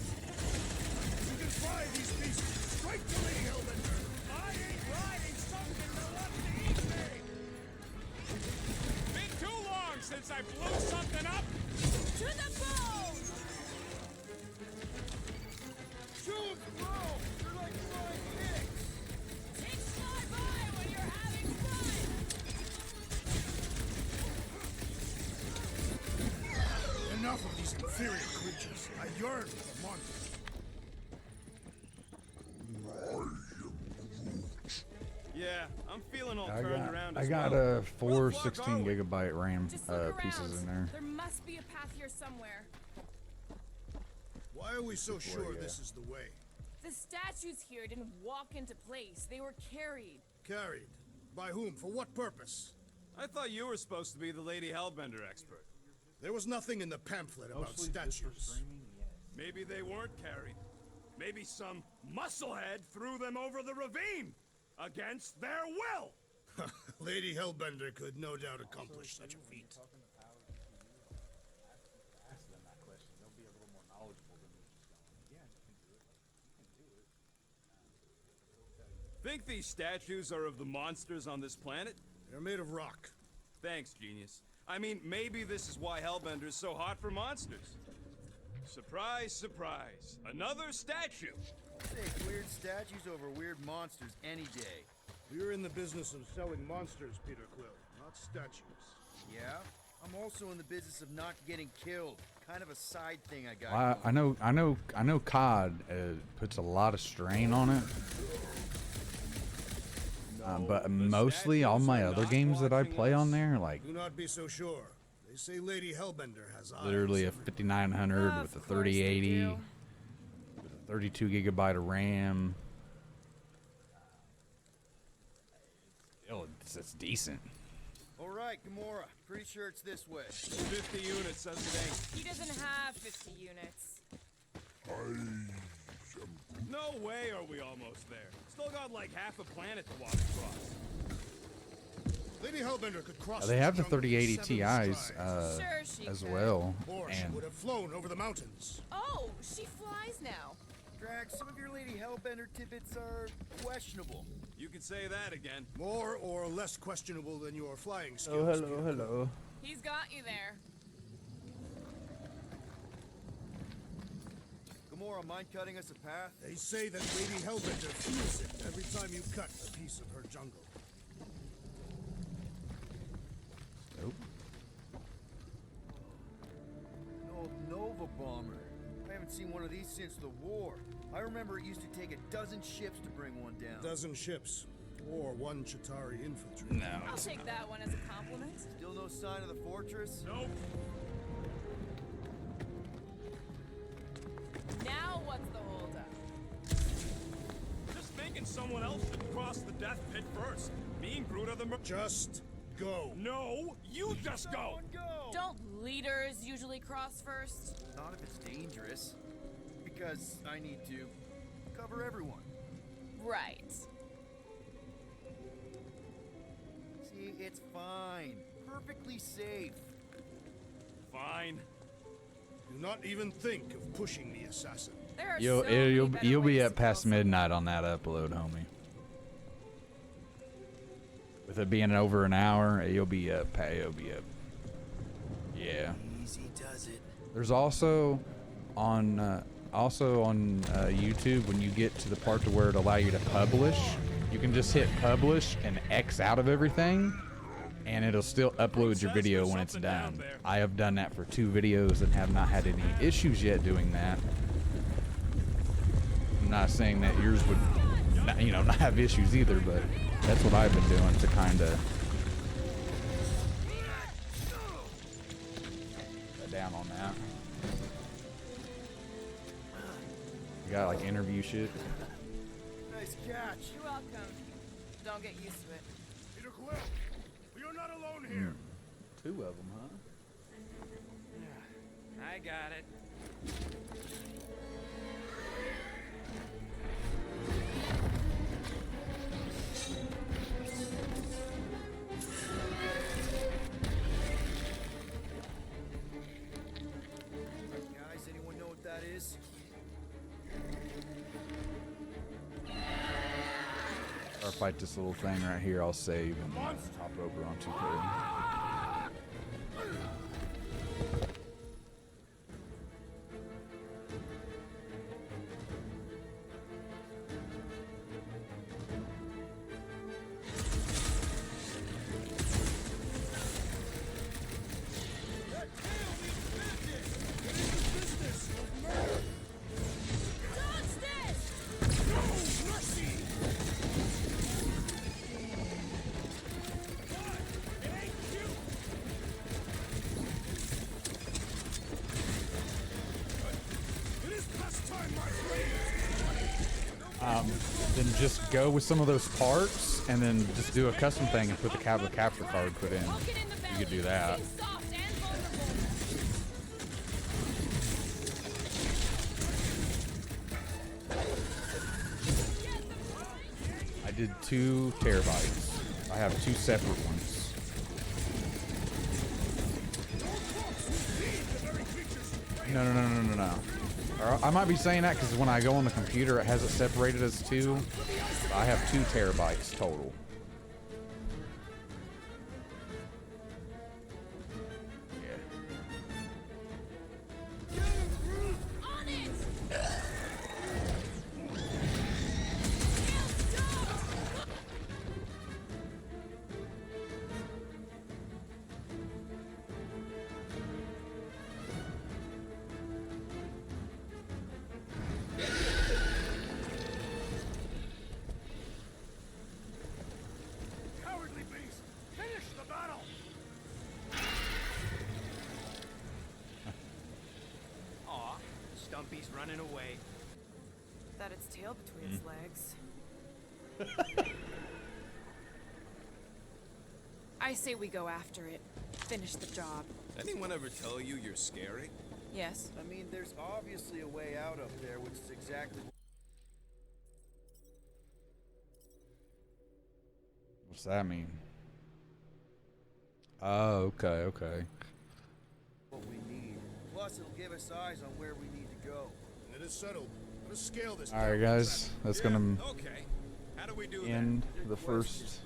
You can fry these beasts straight to Lady Hellbender. I ain't riding something that wants to eat me. Been too long since I blew something up. To the bone! Shoot, bro! You're like flying pigs! It's fly by when you're having fun! Enough of these inferior creatures. I yearn for the monsters. Yeah, I'm feeling all I turned got around I as got well. four Where the fuck 16 are we? gigabyte RAM Just look pieces around. in there. There must be a path here somewhere. Why are we so sure this is the way? The statues here didn't walk into place. They were carried. Carried. By whom? For what purpose? I thought you were supposed to be the Lady Hellbender expert. There was nothing in the pamphlet about statues. Maybe they weren't carried. Maybe some musclehead threw them over the ravine against their will. Lady Hellbender could no doubt accomplish such a feat. Think these statues are of the monsters on this planet? They're made of rock. Thanks, genius. I mean, maybe this is why Hellbender's so hot for monsters. Surprise, surprise. Another statue. Take weird statues over weird monsters any day. We're in the business of selling monsters, Peter Quill, not statues. Yeah? I'm also in the business of not getting killed. Kind of a side thing I got. I know COD puts a lot of strain on it. But mostly all my other games that I play on there, like Do not be so sure. They say Lady Hellbender has eyes. literally a 5900 with a 3080, with a 32 gigabyte of RAM. It's decent. All right, Gamora. Pretty sure it's this way. 50 units says it ain't. He doesn't have 50 units. No way are we almost there. Still got like half a planet to walk across. Lady Hellbender could cross. They have the jungle in 3080 7 Ti's strides. Sure she as could. well, Or she and would have flown over the mountains. Oh, she flies now. Drax, some of your Lady Hellbender tidbits are questionable. You could say that again. More or less questionable than your flying skills. hello. He's got you there. Gamora, mind cutting us a path? They say that Lady Hellbender feels it every time you cut a piece of her jungle. Nope. An old Nova bomber. I haven't seen one of these since the war. I remember it used to take a dozen ships to bring one down. A dozen ships. Or one Ch.3 infiltrator. No. I'll take that one as a compliment. Still no sign of the fortress? Nope. Now what's the holdup? Just thinking someone else should cross the death pit first. Me and Groot are the Just go. No, you just go. Someone go! Don't leaders usually cross first? Not if it's dangerous. Because I need to cover everyone. Right. See, it's fine. Perfectly safe. Fine. Do not even think of pushing me, assassin. There are You'll so many better be ways up to past kill someone. midnight on that upload, homie. With it being over an hour, you'll be up. You'll be up. Yeah. Easy does it. There's also on YouTube, when you get to the part to where it allow you to publish, you can just hit publish and X out of everything, and it'll still upload your video when it's done. I have done that for 2 videos and have not had any issues yet doing that. I'm not saying that yours would, not have issues either, but that's what I've been doing to kind of cut down on that. You got like interview shit. Nice catch. You're welcome. Don't get used to it. Peter Quill, you're not alone here. 2 of them, huh? I got it. Guys, anyone know what that is? Or fight this little thing right here, I'll save and hop over on 2K. Then just go with some of those parts and then just do a custom thing and put the capture card put in. Poke it in the belly. You could do that. Stay soft and vulnerable. I did 2 terabytes. I have 2 separate ones. No. Or I might be saying that because when I go on the computer, it has it separated as 2. I have 2 terabytes total. Cowardly beast! Finish the battle! Aw, Stumpy's running away. That its tail between its legs. I say we go after it. Finish the job. Anyone ever tell you you're scary? Yes. I mean, there's obviously a way out up there, which is exactly What's that mean? Oh, okay. what we need. Plus, it'll give us eyes on where we need to go. It is settled. Let us scale this. Alright, guys. That's gonna Okay. How do we do end the first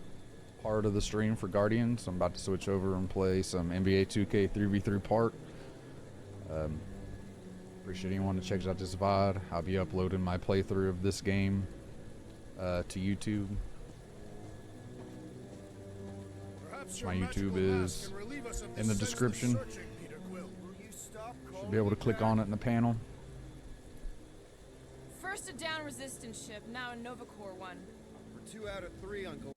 part of the stream for Guardians. I'm about to switch over and play some NBA 2K 3v3 Park. Appreciate anyone that checks out this VOD. I'll be uploading my playthrough of this game to YouTube. Perhaps My your YouTube magical mask is can relieve us of in the this description. senseless searching, Peter Quill. Will you stop calling Should be able to me click back? on it in the panel. First a down resistance ship, now a Nova Corps one. We're 2 out of 3, Uncle.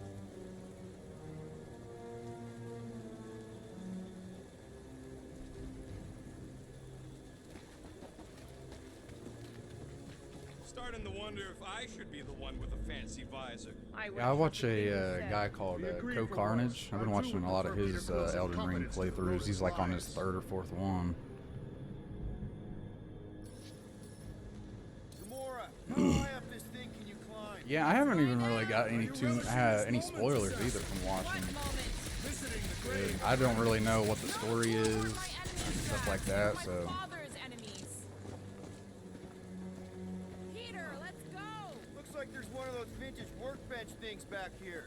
Starting to wonder if I should be the one with a fancy visor. Yeah, I watch a guy called Co Carnage. I've been watching a lot of his Elden Ring playthroughs. He's like on his 3rd or 4th one. Gamora, how high up this thing can you climb? Yeah, I haven't even really got any spoilers either from watching. I don't really know what the story is, and stuff like that, so. Looks like there's one of those vintage workbench things back here.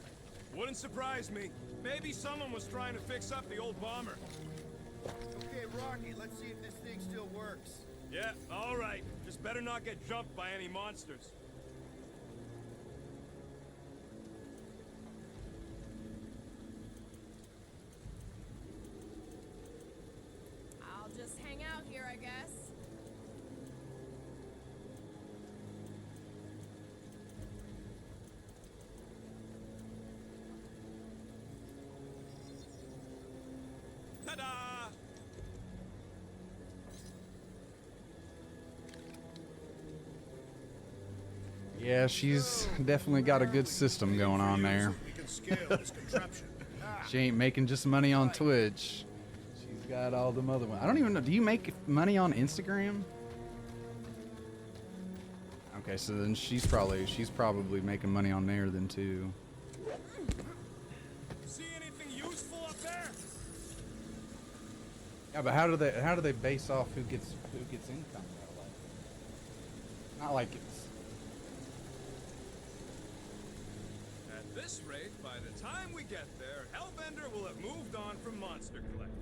Wouldn't surprise me. Maybe someone was trying to fix up the old bomber. Okay, Rocky, let's see if this thing still works. Yeah, all right. Just better not get jumped by any monsters. I'll just hang out here, I guess. Ta-da! Yeah, she's definitely got a good system going on there. We can scale this contraption. She ain't making just money on Twitch. She's got all them other ones. I don't even know. Do you make money on Instagram? Okay, so then she's probably making money on there then too. See anything useful up there? Yeah, but how do they base off who gets income that way? Not like it's. At this rate, by the time we get there, Hellbender will have moved on from Monster Collecting.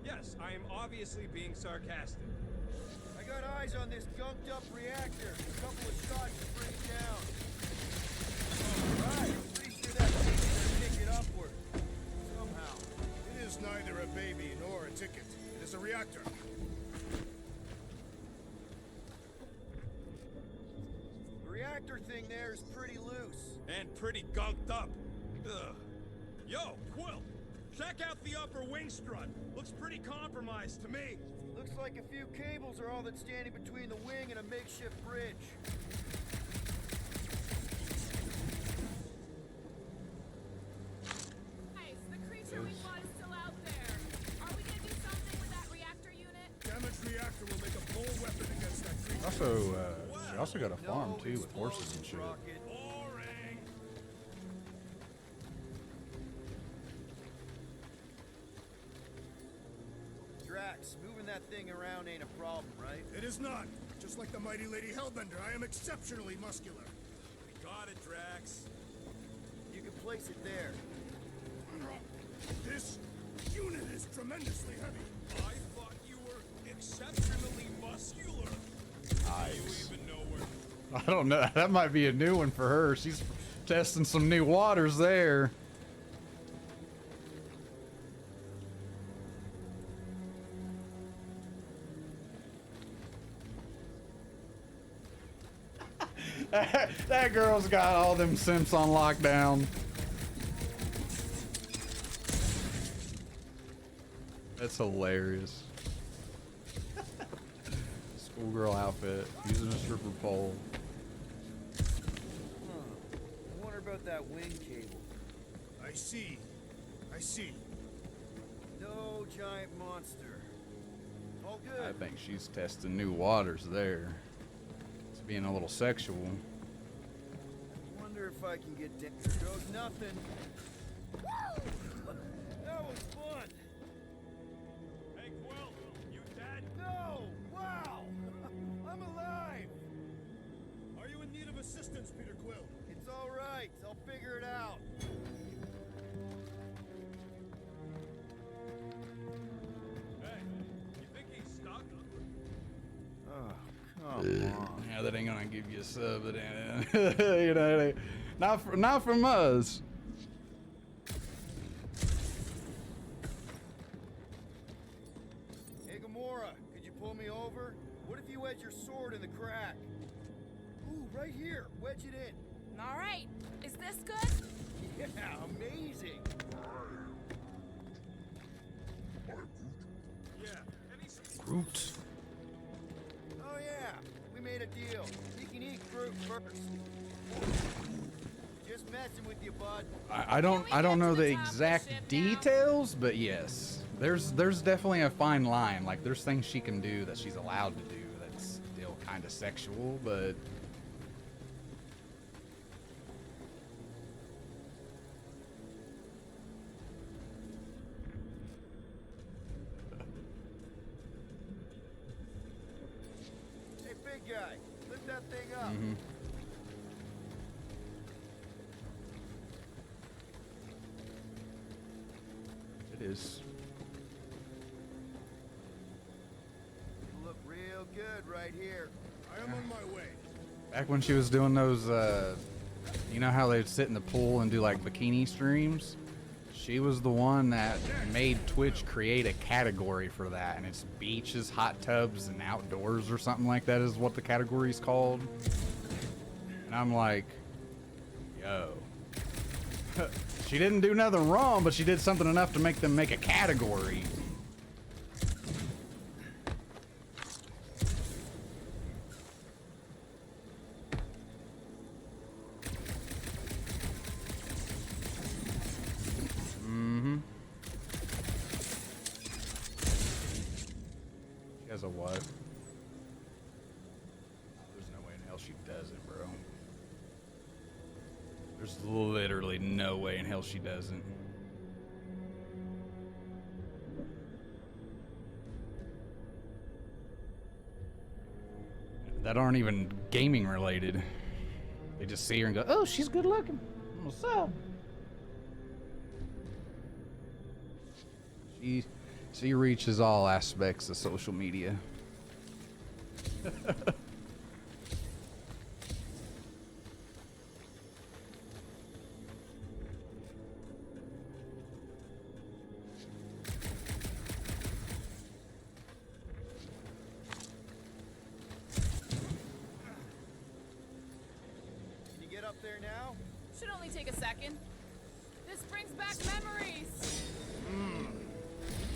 Yes, I am obviously being sarcastic. I got eyes on this gunked up reactor. A couple of shots to bring it down. Alright, I'm pretty sure that thing's gonna pick it upward. Somehow. It is neither a baby nor a ticket. It is a reactor. The reactor thing there is pretty loose. And pretty gunked up. Ugh. Yo, Quill! Check out the upper wing strut. Looks pretty compromised to me. Looks like a few cables are all that's standing between the wing and a makeshift bridge. Guys, the creature we fought is still out there. Are we gonna do something with that reactor unit? Damaged reactor will make a bold weapon against that creature. Also, she also got a farm too with horses and shit. Rocket. Boring. Drax, Drax. Moving that thing around ain't a problem, right? It is not. Just like the mighty Lady Hellbender, I am exceptionally muscular. Got it, Drax. You can place it there. This unit is tremendously heavy. I thought you were exceptionally muscular. Nice. You even know where... I don't know. That might be a new one for her. She's testing some new waters there. That girl's got all them simps on lockdown. That's hilarious. Schoolgirl outfit, using a stripper pole. I wonder about that wing cable. I see. I see. No giant monster. All good. I think she's testing new waters there. It's being a little sexual. Wonder if I can get down. There goes nothing. That was fun. Hey, Quill, you dead? No! Wow! I'm alive! Are you in need of assistance, Peter Quill? It's all right. I'll figure it out. Hey, you think he's stuck? Oh, come on. Yeah, that ain't gonna give you a sub, but you know, not from us. Hey, Gamora, could you pull me over? What if you wedge your sword in the crack? Ooh, right here. Wedge it in. All right. Is this good? Yeah, amazing. Yeah, any support? Groot. Oh, yeah. We made a deal. You can eat fruit first. Just messing with you, bud. I don't know the exact details, but yes, there's definitely a fine line. Like there's things she can do that she's allowed to do that's still kind of sexual, but Hey, big guy. Lift that thing up. it is. Look real good right here. I am on my way. Back when she was doing those, you know how they'd sit in the pool and do like bikini streams? She was the one that made Twitch create a category for that, and it's beaches, hot tubs, and outdoors or something like that is what the category's called. And I'm like, yo. She didn't do nothing wrong, but she did something enough to make them make a category. She has a what? There's no way in hell she does it, bro. There's literally no way in hell she doesn't. That aren't even gaming related. They just see her and go, oh, she's good looking. What's up? She reaches all aspects of social media. Can you get up there now? Should only take a second. This brings back memories.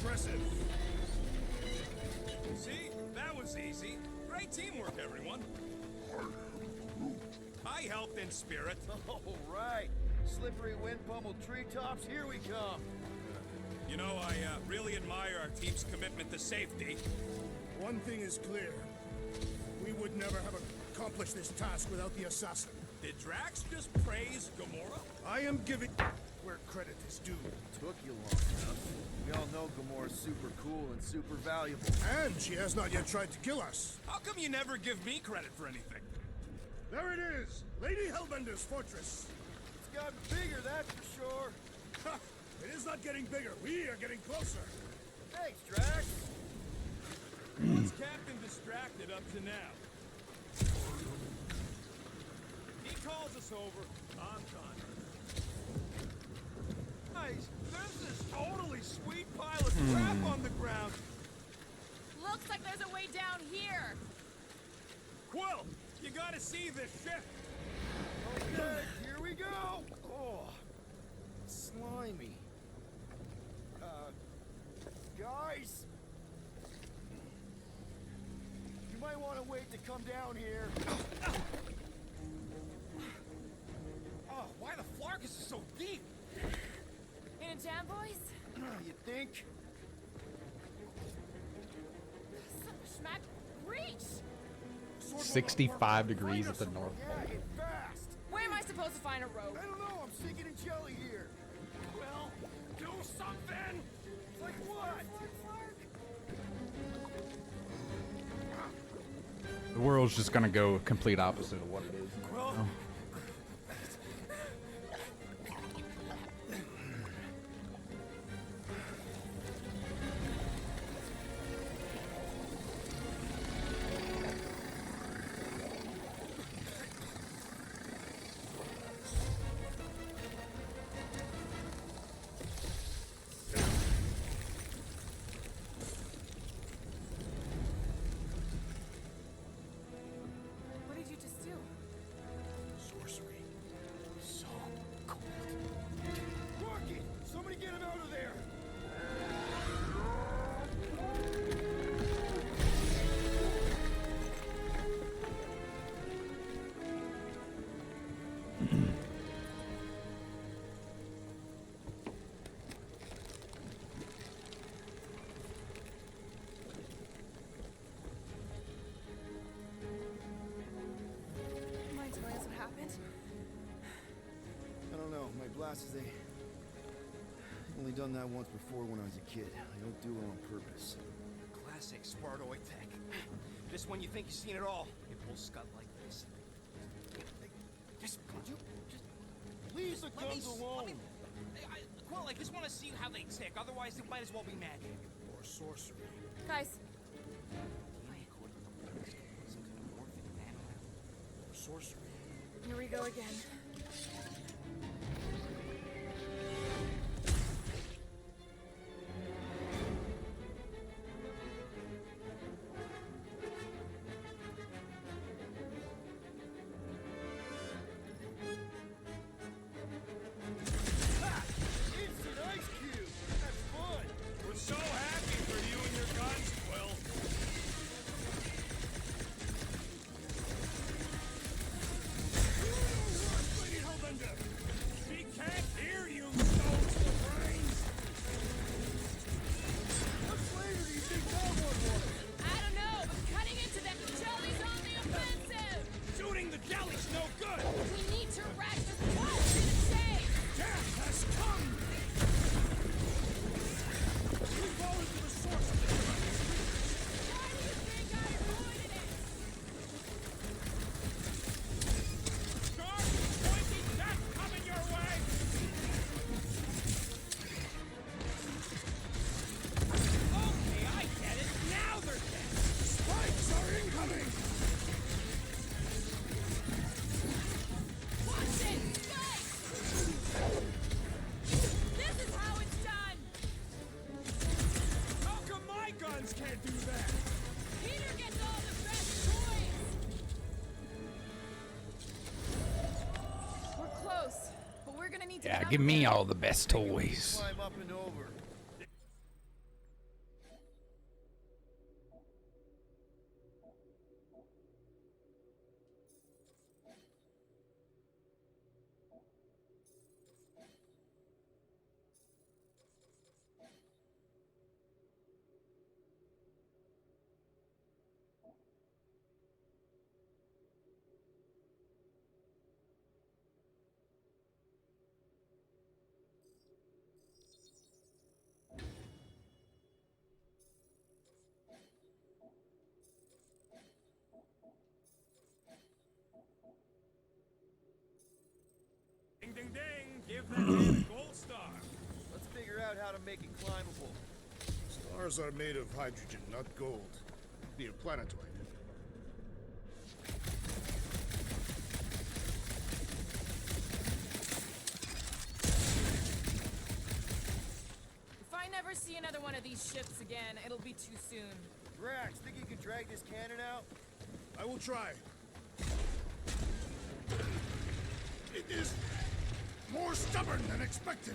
Impressive. See? That was easy. Great teamwork, everyone. I helped in spirit. All right. Slippery wind pummeled treetops, here we come. You know, I really admire our team's commitment to safety. One thing is clear. We would never have accomplished this task without the assassin. Did Drax just praise Gamora? I am giving... where credit is due. Took you long enough. We all know Gamora's super cool and super valuable. And she has not yet tried to kill us. How come you never give me credit for anything? There it is! Lady Hellbender's fortress! It's gotten bigger, that's for sure. Ha! It is not getting bigger. We are getting closer. Thanks, Drax. What's Captain distracted up to now? He calls us over. I'm done. Guys, there's this totally sweet pile of crap on the ground. Looks like there's a way down here. Quill, you gotta see this ship. Okay, here we go. Oh, slimy. Guys, you might want to wait to come down here. Oh, why the Flarkus is so deep? In a jam, boys? You think? Schmack, reach! 65 degrees at the north Yeah, pole. get fast. Where am I supposed to find a rope? I don't know. I'm sinking in jelly here. Well, do something! Like what? The world's just gonna go complete opposite of what it is. Well, What did you just do? Sorcery. So cold. Rocket! Somebody get him out of there! Mind telling us what happened? I don't know. My blasters, they only done that once before when I was a kid. I don't do it on purpose. Classic Spartoid tech. Just when you think you've seen it all, it pulls scut like this. Just, you, just Leave the let me, guns alone! Well, I just want to see how they tick. Otherwise, it might as well be magic. Or sorcery. Guys, Or sorcery. here we go again. Instant ice cube! That's fun! we're so happy for you and your guns, Quill. Lady Hellbender! She can't hear you, stones the brains. What flavor do you think that one was? I don't know, but cutting into them jellies on the offensive! Shooting the jelly's no good. We need to rack this punch in the shade! Death has come! We fall into the source of this madness. Why do you think I avoided it? Sharp, pointy death coming your way. Okay, I get it. Now they're dead. Spikes are incoming! Watch it! Spike! This is how it's done! How come my guns can't do that? Peter gets all the best toys! We're close, but we're gonna need to Yeah, get up give me there. all the best toys. Climb up and over. Give that man a gold star. Let's figure out how to make it climbable. Stars are made of hydrogen, not gold. Be a planetoid. If I never see another one of these ships again, it'll be too soon. Drax, think you can drag this cannon out? I will try. It is more stubborn than expected.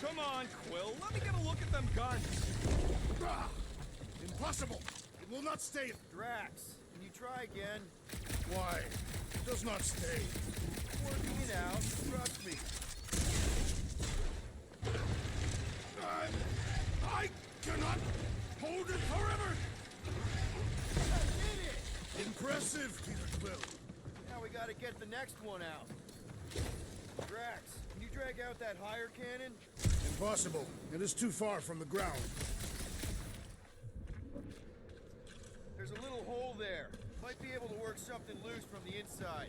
Come on, Quill. Let me get a look at them guns. Ah, impossible. It will not stay. Drax, can you try again? Why? It does not stay. Working it out, trust me. I cannot hold it forever. I did it! Impressive, Peter Quill. Now we gotta get the next one out. Drax, can you drag out that higher cannon? Impossible. It is too far from the ground. There's a little hole there. Might be able to work something loose from the inside.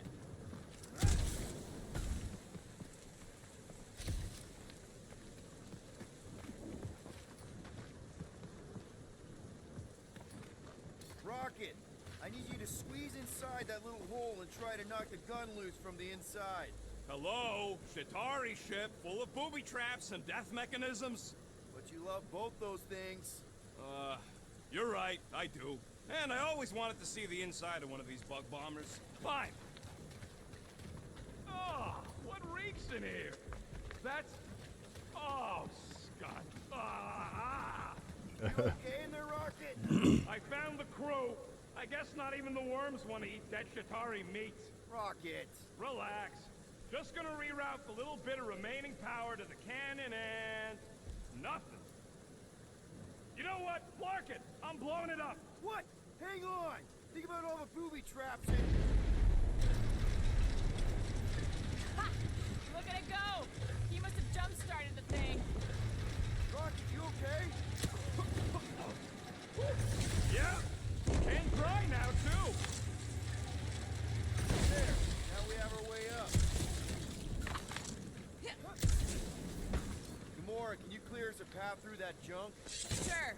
Rocket, I need you to squeeze inside that little hole and try to knock the gun loose from the inside. Hello? Ch.3 ship full of booby traps and death mechanisms? But you love both those things. You're right, I do. And I always wanted to see the inside of one of these bug bombers. Fine. Oh, what reeks in here? That's... Oh, Scott. You okay in there, Rocket? I found the crew. I guess not even the worms want to eat dead Ch.3 meat. Rocket. Relax. Just gonna reroute the little bit of remaining power to the cannon and... nothing. You know what? Clark it! I'm blowing it up! What? Hang on! Think about all the booby traps and... Ha! Look at it go! He must have jump-started the thing. Rocket, you okay? Yeah! Can dry now, too! There. Now we have our way up. Gamora, can you clear us a path through that junk? Sure.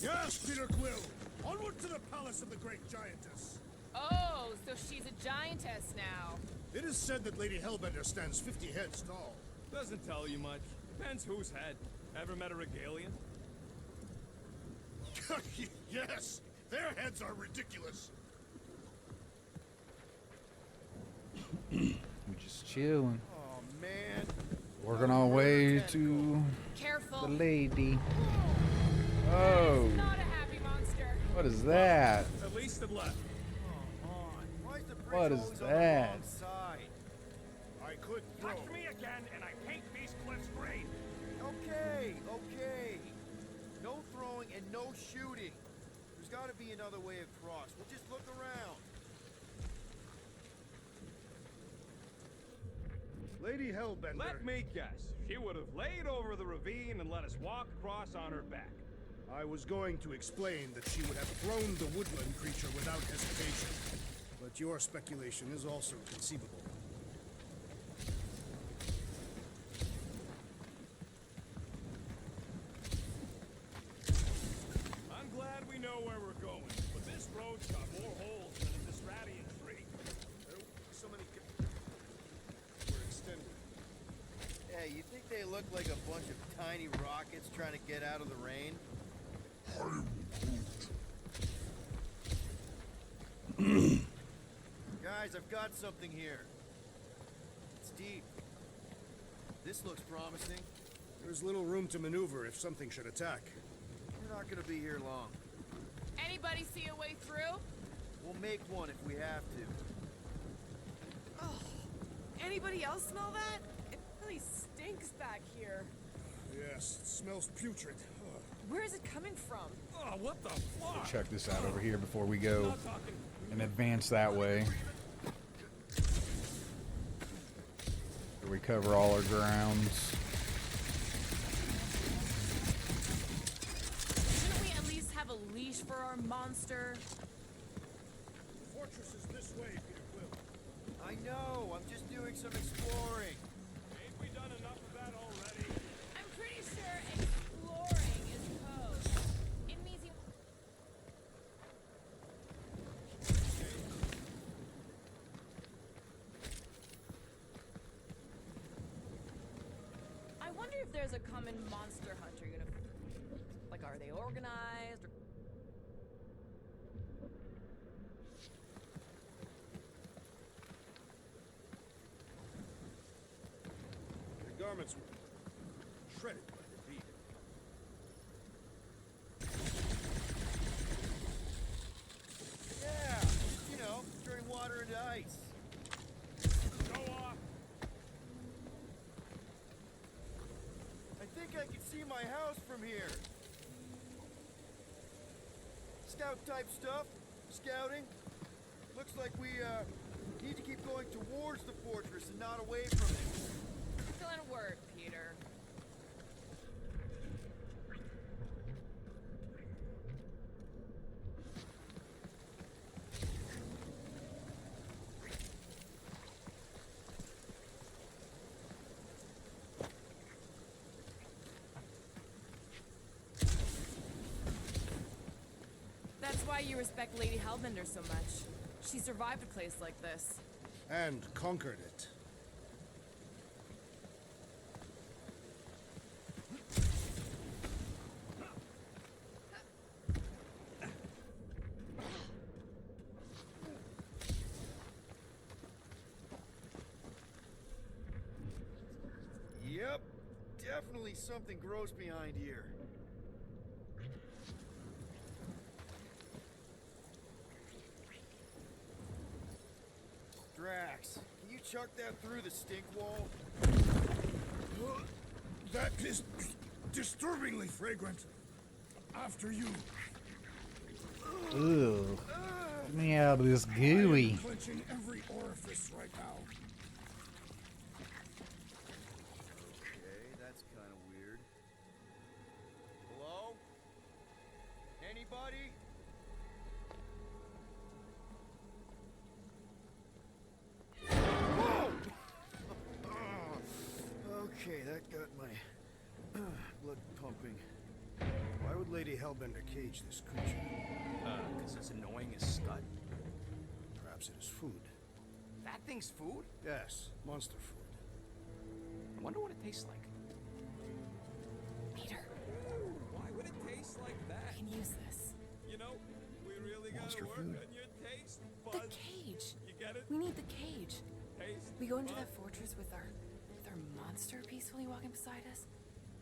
Yes, Peter Quill. Onward to the palace of the great giantess. Oh, so she's a giantess now. It is said that Lady Hellbender stands 50 heads tall. Doesn't tell you much. Depends whose head. Ever met a regalian? Yes, their heads are ridiculous. We just chilling. Oh, man. Working our way to Careful. the lady. That Oh, is not a happy monster. what is that? At least it left. Come on. Why is the bridge What is always that? on the wrong side? I could throw. Touch me again, and I paint these cliffs green. Okay, okay. No throwing and no shooting. There's got to be another way across. We'll just look around. Lady Hellbender. Let me guess. She would have laid over the ravine and let us walk across on her back. I was going to explain that she would have thrown the woodland creature without hesitation. But your speculation is also conceivable. I'm glad we know where we're going, but this road's got more holes than a Disradian tree. So many... We're extended. Hey, you think they look like a bunch of tiny rockets trying to get out of the rain? Guys, I've got something here. It's deep. This looks promising. There's little room to maneuver if something should attack. We're not gonna be here long. Anybody see a way through? We'll make one if we have to. Anybody else smell that? It really stinks back here. Yes, it smells putrid. Ugh. Where is it coming from? Oh, what the fuck? Check this out over here before we go Not talking. and advance that way. So we cover all our grounds. Shouldn't we at least have a leash for our monster? The fortress is this way, Peter Quill. I know, I'm just doing some exploring. Ain't we done enough of that already? I'm pretty sure exploring is code. It means you. I wonder if there's a common monster hunter uniform. Like, are they organized? Or... The garments were shredded by the beat. Yeah, you know, turning water into ice. Go off. I think I can see my house from here. Scout type stuff, scouting. Looks like we need to keep going towards the fortress and not away from it. Excellent work, Peter. That's why you respect Lady Hellbender so much. She survived a place like this. And conquered it. Yep, definitely something gross behind here. Drax, can you chuck that through the stink wall? That is disturbingly fragrant. After you. Ugh. Get me out of this gooey. Clenching every orifice right now. Okay, that's kind of weird. Hello? Anybody? Whoa! Okay, that got my blood pumping. Why would Lady Hellbender cage this creature? Because it's annoying as scud. Perhaps it is food. That thing's food? Yes, monster food. I wonder what it tastes like. Peter, Why would it taste like that? can use this. You know, we really gotta Monster work food. on your taste The buds. cage. You get it? We need the cage. Taste We go into bud. that fortress with our monster peacefully walking beside us.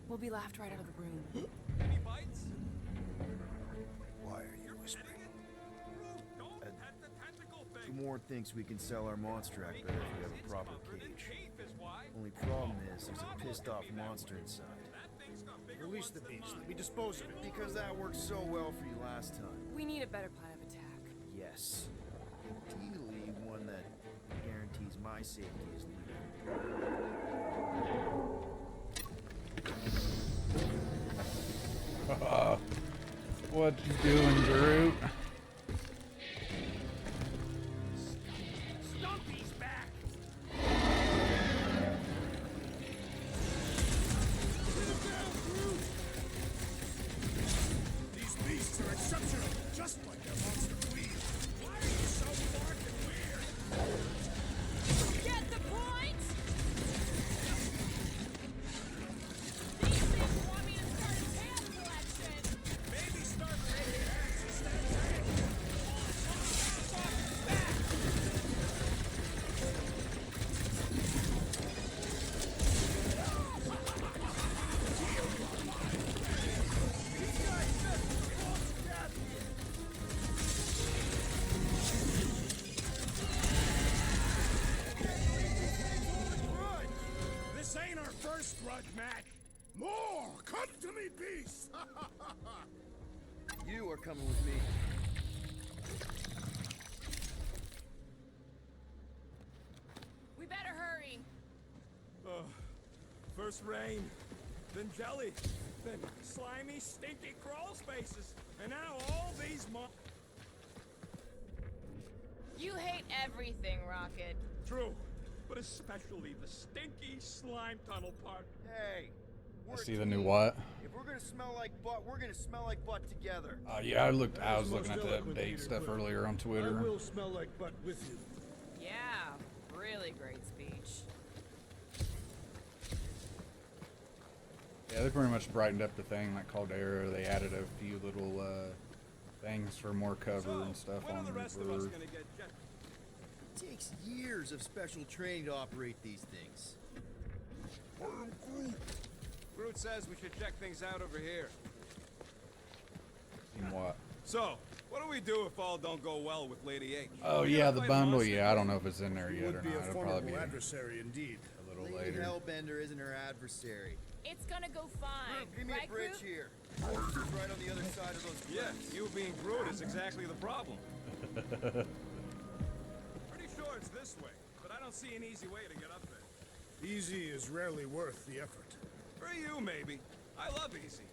We'll be laughed right out of the room. Any bites? Why are you whispering? Don't pet the tentacle thing. Gamorrean thinks we can sell our monster act better if we have a It's proper covered in cage. teeth is why. Only problem is there's a pissed off monster inside. That thing's got bigger Release ones the than beast. mine. Let me dispose of it. Because that worked so well for you last time. We need a better plan of attack. Yes. Ideally, one that guarantees my safety as leader. What you doing, Groot? Stumpy's back! These beasts are exceptional, just like their monster queen. Why are you so dark and weird? Get the point? These things want me to start a tail collection. Maybe start taking axe instead of tank. This ain't our first grudge, Mac. More! Come to me, beasts! You are coming with me. We better hurry. First rain, then jelly, then slimy, stinky crawl spaces, and now all these You hate everything, Rocket. True, but especially the stinky slime tunnel part. Hey, I we're a see the new team. what? If we're gonna smell like butt, we're gonna smell like butt together. Yeah, I was Most looking at the eloquent, update Peter stuff Quill. earlier on Twitter. I will smell like butt with you. Yeah, really great speech. Yeah, they pretty much brightened up the thing like Caldera. They added a few little things for more cover and stuff when on are the rest of us Reverb. gonna get jet? It takes years of special training to operate these things. Groot says we should check things out over here. And what? So, what do we do if all don't go well with Lady H? Oh We yeah, gotta the fight a bundle. monster. Yeah, I don't know if it's in there You yet or would be not. a It'll formidable probably be adversary indeed. a little Lady later. Hellbender isn't her adversary. It's gonna go fine. Give me right, a bridge Groot? here. It's right on the other side of those Yeah, cliffs. you being Groot is exactly the problem. Pretty sure it's this way, but I don't see an easy way to get up there. Easy is rarely worth the effort. For you, maybe. I love easy.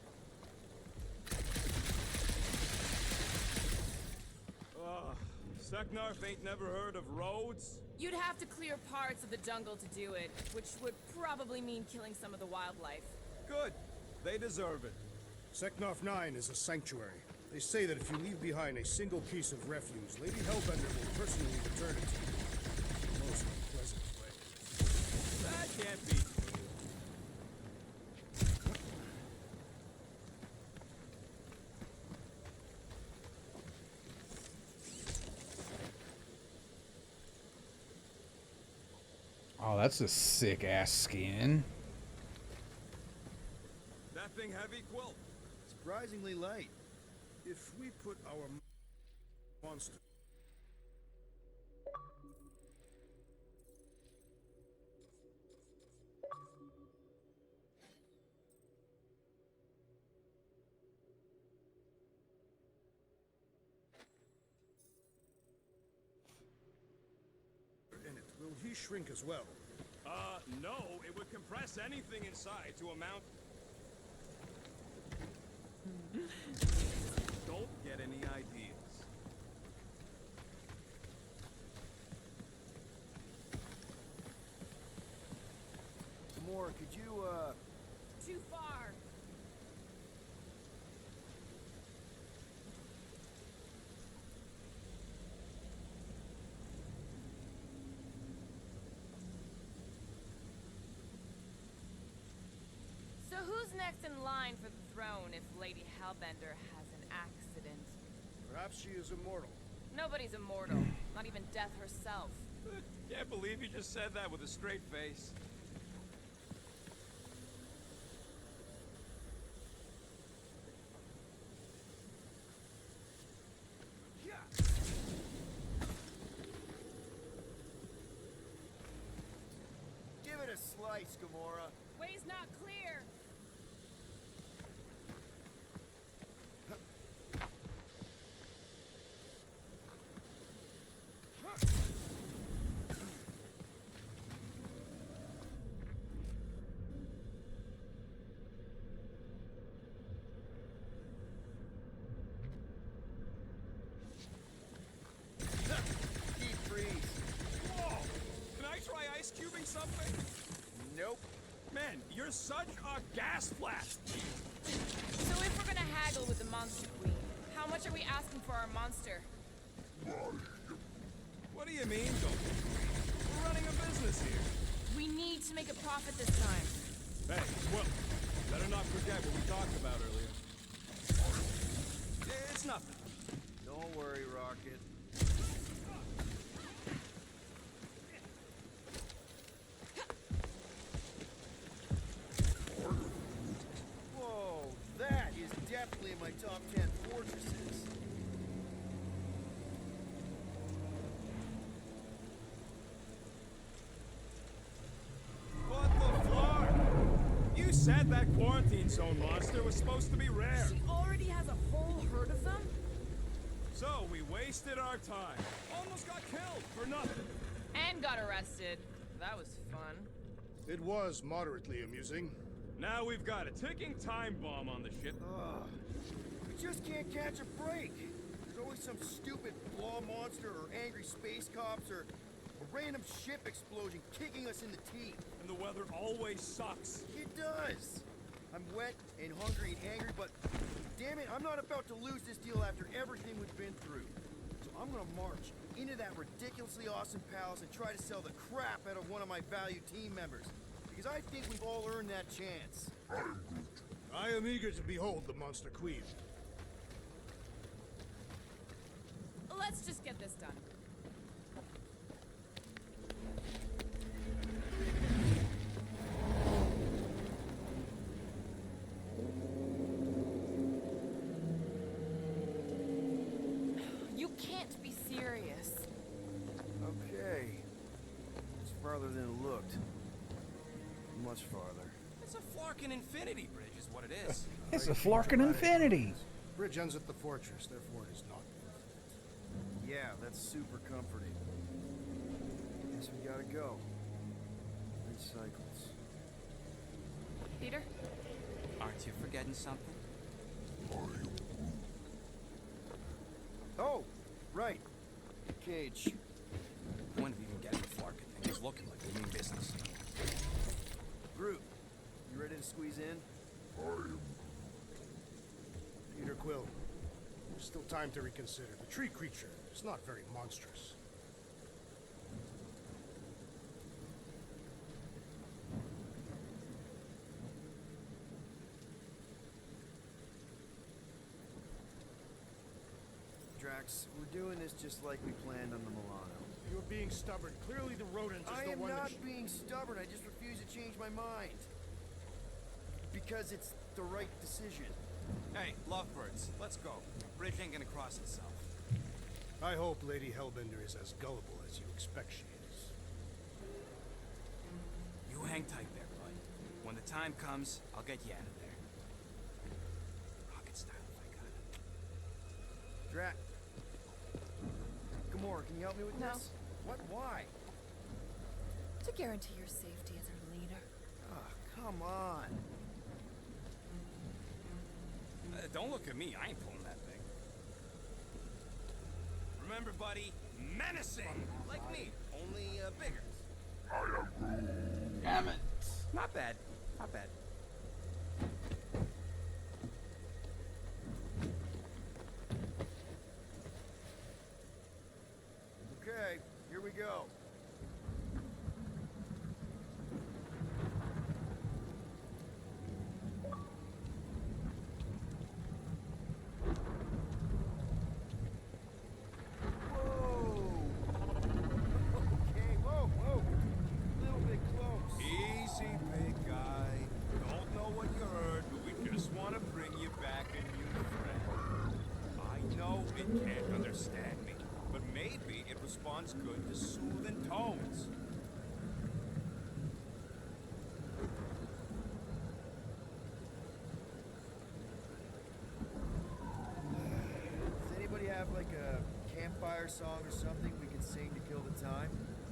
Seknarf ain't never heard of roads? You'd have to clear parts of the jungle to do it, which would probably mean killing some of the wildlife. Good. They deserve it. Seknarf 9 is a sanctuary. They say that if you leave behind a single piece of refuse, Lady Hellbender will personally return it to you in the most pleasant way. That can't be. Oh, that's a sick ass skin. That thing heavy, Quill? Surprisingly light. If we put our monster in it, will he shrink as well? No, it would compress anything inside to amount. Don't get any ideas. More, could you, Too far. So who's next in line for the throne if Lady Hellbender has an accident? Perhaps she is immortal. Nobody's immortal, not even death herself. Can't believe you just said that with a straight face. give it a slice, Gamora? Way's not clear. Deep freeze. Whoa! Can I try ice cubing something? Nope. Man, you're such a gas flash! So if we're gonna haggle with the Monster Queen, how much are we asking for our monster? What do you mean, don't you? We're running a business here. We need to make a profit this time. Hey, Quill, better not forget what we talked about earlier. It's nothing. Don't worry, Rocket. Whoa, that is definitely in my top 10 fortresses. What the flark? You said that quarantine zone monster was supposed to be rare. She already has a whole herd of them? So we wasted our time. Almost got killed for nothing. And got arrested. That was fun. It was moderately amusing. Now we've got a ticking time bomb on the ship. Ugh. We just can't catch a break. There's always some stupid claw monster or angry space cops or A random ship explosion kicking us in the teeth. And the weather always sucks. It does. I'm wet and hungry and angry, but damn it, I'm not about to lose this deal after everything we've been through. So I'm gonna march into that ridiculously awesome palace and try to sell the crap out of one of my valued team members. Because I think we've all earned that chance. I am eager to behold the monster queen. Let's just get this done. You can't be serious. Okay. It's farther than it looked. Much farther. It's a Flarkin Infinity Bridge is what it is. It's a Flarkin Infinity. Bridge ends at the fortress, therefore it is not. Yeah, that's super comforting. Guess we gotta go. Three cycles. Peter? Aren't you forgetting something? Oh, right. Cage. When did we even get the Flarkin thing? It's looking like we mean business. Groot, you ready to squeeze in? Peter Quill, there's still time to reconsider. The tree creature is not very monstrous. Drax, we're doing this just like we planned on the Milano. You're being stubborn. Clearly the rodent is I the am one not that... being stubborn, I just refuse to change my mind. Because it's the right decision. Hey, lovebirds, let's go. Bridge ain't gonna cross itself. I hope Lady Hellbender is as gullible as you expect she is. You hang tight there, bud. When the time comes, I'll get you out of there. Rocket style, if I got it. Drax. Gamora, can you help me with No. this? What? Why? To guarantee your safety as our leader. Ah, come on. Don't look at me, I ain't pulling that thing. Remember, buddy, menacing! Like me, only bigger. Damn it. Not bad, not bad. Okay, here we go. Good to soothing tones. Does anybody have like a campfire song or something we can sing to kill the time?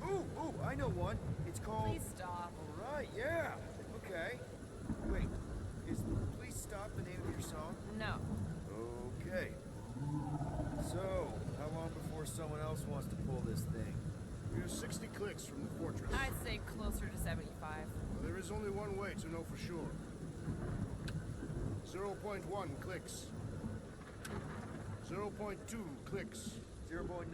Ooh, I know one. It's called... Please stop. All right, yeah. Okay. Wait, is Please Stop the name of your song? No. Okay. So, how long before someone else wants to pull this thing? We are 60 clicks from the fortress. I'd say closer to 75. Well, there is only one way to know for sure. 0.1 clicks. 0.2 clicks. 0.9,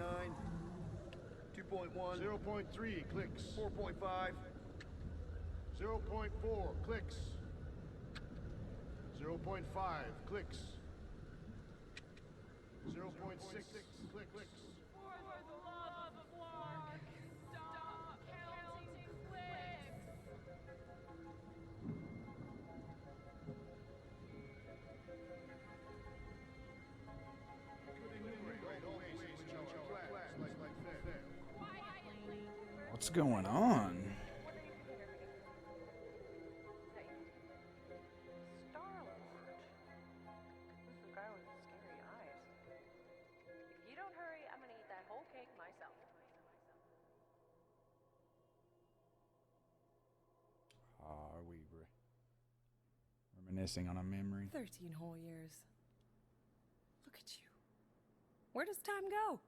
2.1, 0.3 clicks. 4.5, 0.4 clicks. 0.5 clicks. 0.6 clicks. For the love of Lark, stop counting clicks. What's going on? Star-Lord. Who's the guy with the scary eyes? If you don't hurry, I'm gonna eat that whole cake myself. Are we reminiscing on a memory? 13 whole years. Look at you. Where does time go?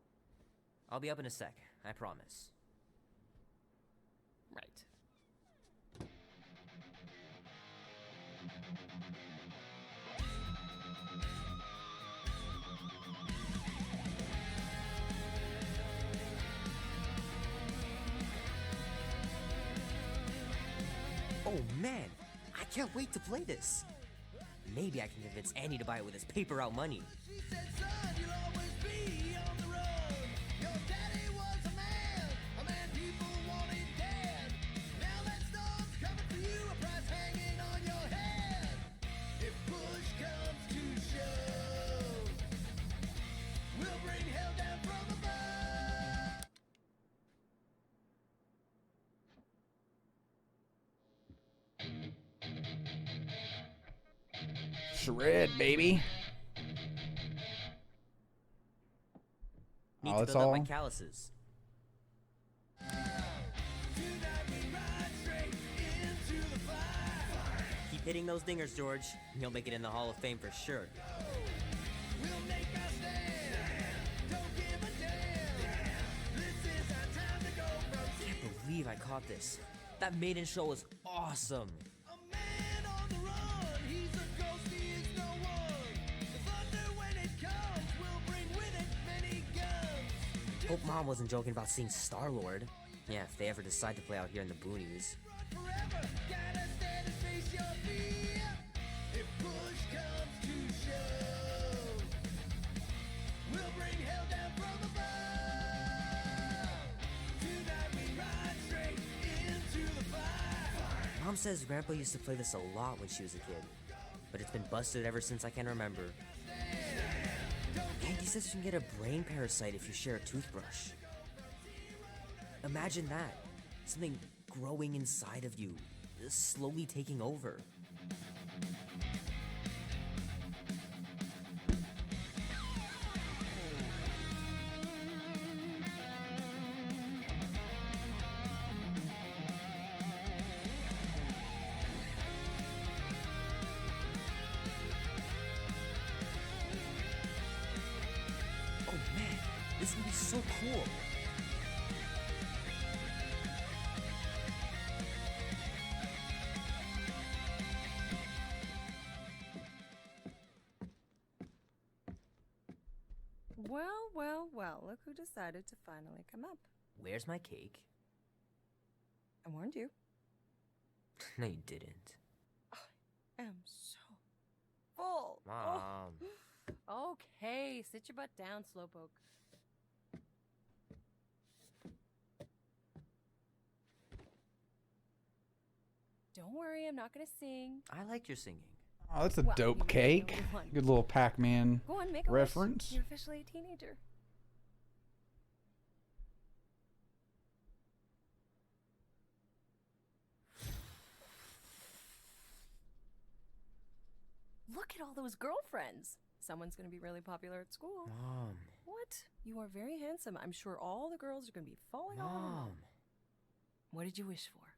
I'll be up in a sec, I promise. Right. Oh man, I can't wait to play this. Maybe I can convince Andy to buy it with his paper route money. Shred, baby. Need Oh, to that's build up my all? calluses. Keep hitting those dingers, George. You'll make it in the Hall of Fame for sure. Can't believe I caught this. That maiden show was awesome. Hope Mom wasn't joking about seeing Star-Lord. Yeah, if they ever decide to play out here in the boonies. Mom says Grandpa used to play this a lot when she was a kid, but it's been busted ever since I can remember. Andy says you can get a brain parasite if you share a toothbrush. Imagine that. Something growing inside of you, slowly taking over. Oh man, this is gonna be so cool. Well, well, well, look who decided to finally come up. Where's my cake? I warned you. No, you didn't. I am so full. Mom. Oh. Okay, sit your butt down, Slowpoke. Don't worry, I'm not gonna sing. I liked your singing. Oh, that's a Well, dope you were the cake. only one. Good little Pac-Man Go on, make a reference. wish. You're officially a teenager. Look at all those girlfriends. Someone's gonna be really popular at school. Mom. What? You are very handsome. I'm sure all the girls are gonna be falling all over you. Mom. What did you wish for?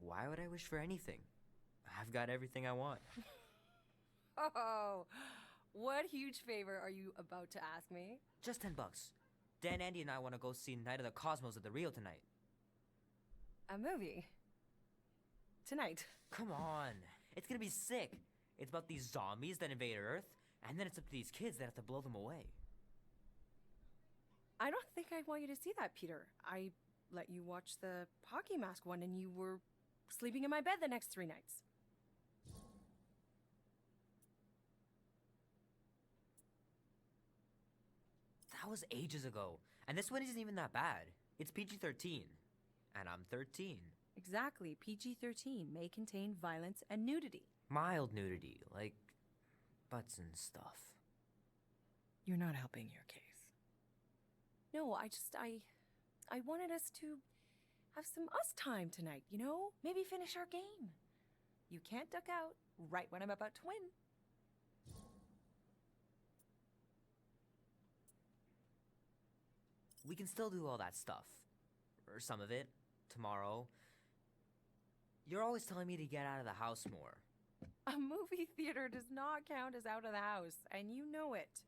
Why would I wish for anything? I've got everything I want. Oh, what huge favor are you about to ask me? Just $10. Dan, Andy, and I want to go see Night of the Cosmos at the Rio tonight. A movie. Tonight. Come on. It's gonna be sick. It's about these zombies that invade Earth, and then it's up to these kids that have to blow them away. I don't think I want you to see that, Peter. I let you watch the hockey mask one and you were sleeping in my bed the next 3 nights. That was ages ago. And this one isn't even that bad. It's PG-13. And I'm 13. Exactly. PG-13 may contain violence and nudity. Mild nudity, like butts and stuff. You're not helping your case. No, I wanted us to have some us time tonight, you know? Maybe finish our game. You can't duck out right when I'm about to win. We can still do all that stuff. Or some of it. Tomorrow. You're always telling me to get out of the house more. A movie theater does not count as out of the house, and you know it.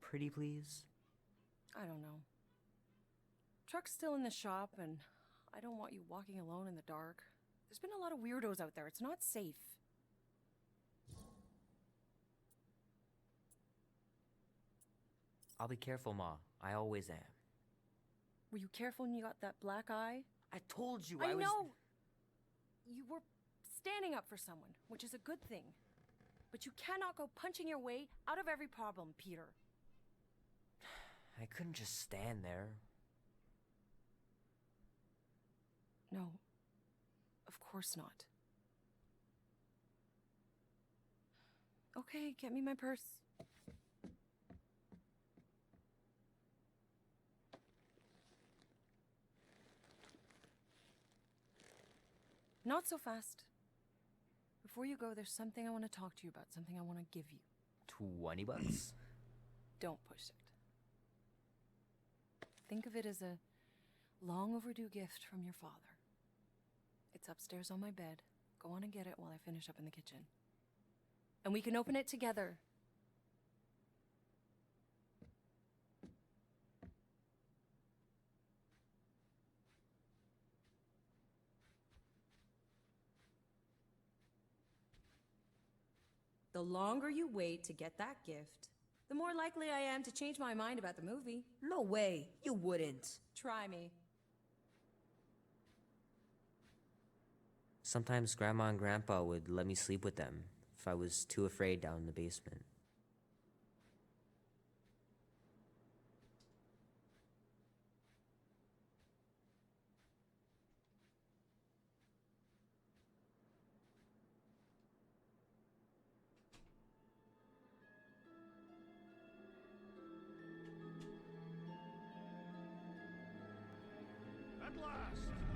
Pretty please? I don't know. truck's still in the shop, and I don't want you walking alone in the dark. There's been a lot of weirdos out there. It's not safe. I'll be careful, Ma. I always am. Were you careful when you got that black eye? I told you I was... know! You were standing up for someone, which is a good thing. But you cannot go punching your way out of every problem, Peter. I couldn't just stand there. No. Of course not. Okay, get me my purse. Not so fast. Before you go, there's something I want to talk to you about, something I want to give you. 20 bucks? Don't push it. Think of it as a long overdue gift from your father. It's upstairs on my bed. Go on and get it while I finish up in the kitchen. And we can open it together. The longer you wait to get that gift, the more likely I am to change my mind about the movie. No way, you wouldn't. Try me. Sometimes Grandma and Grandpa would let me sleep with them if I was too afraid down in the basement. At last!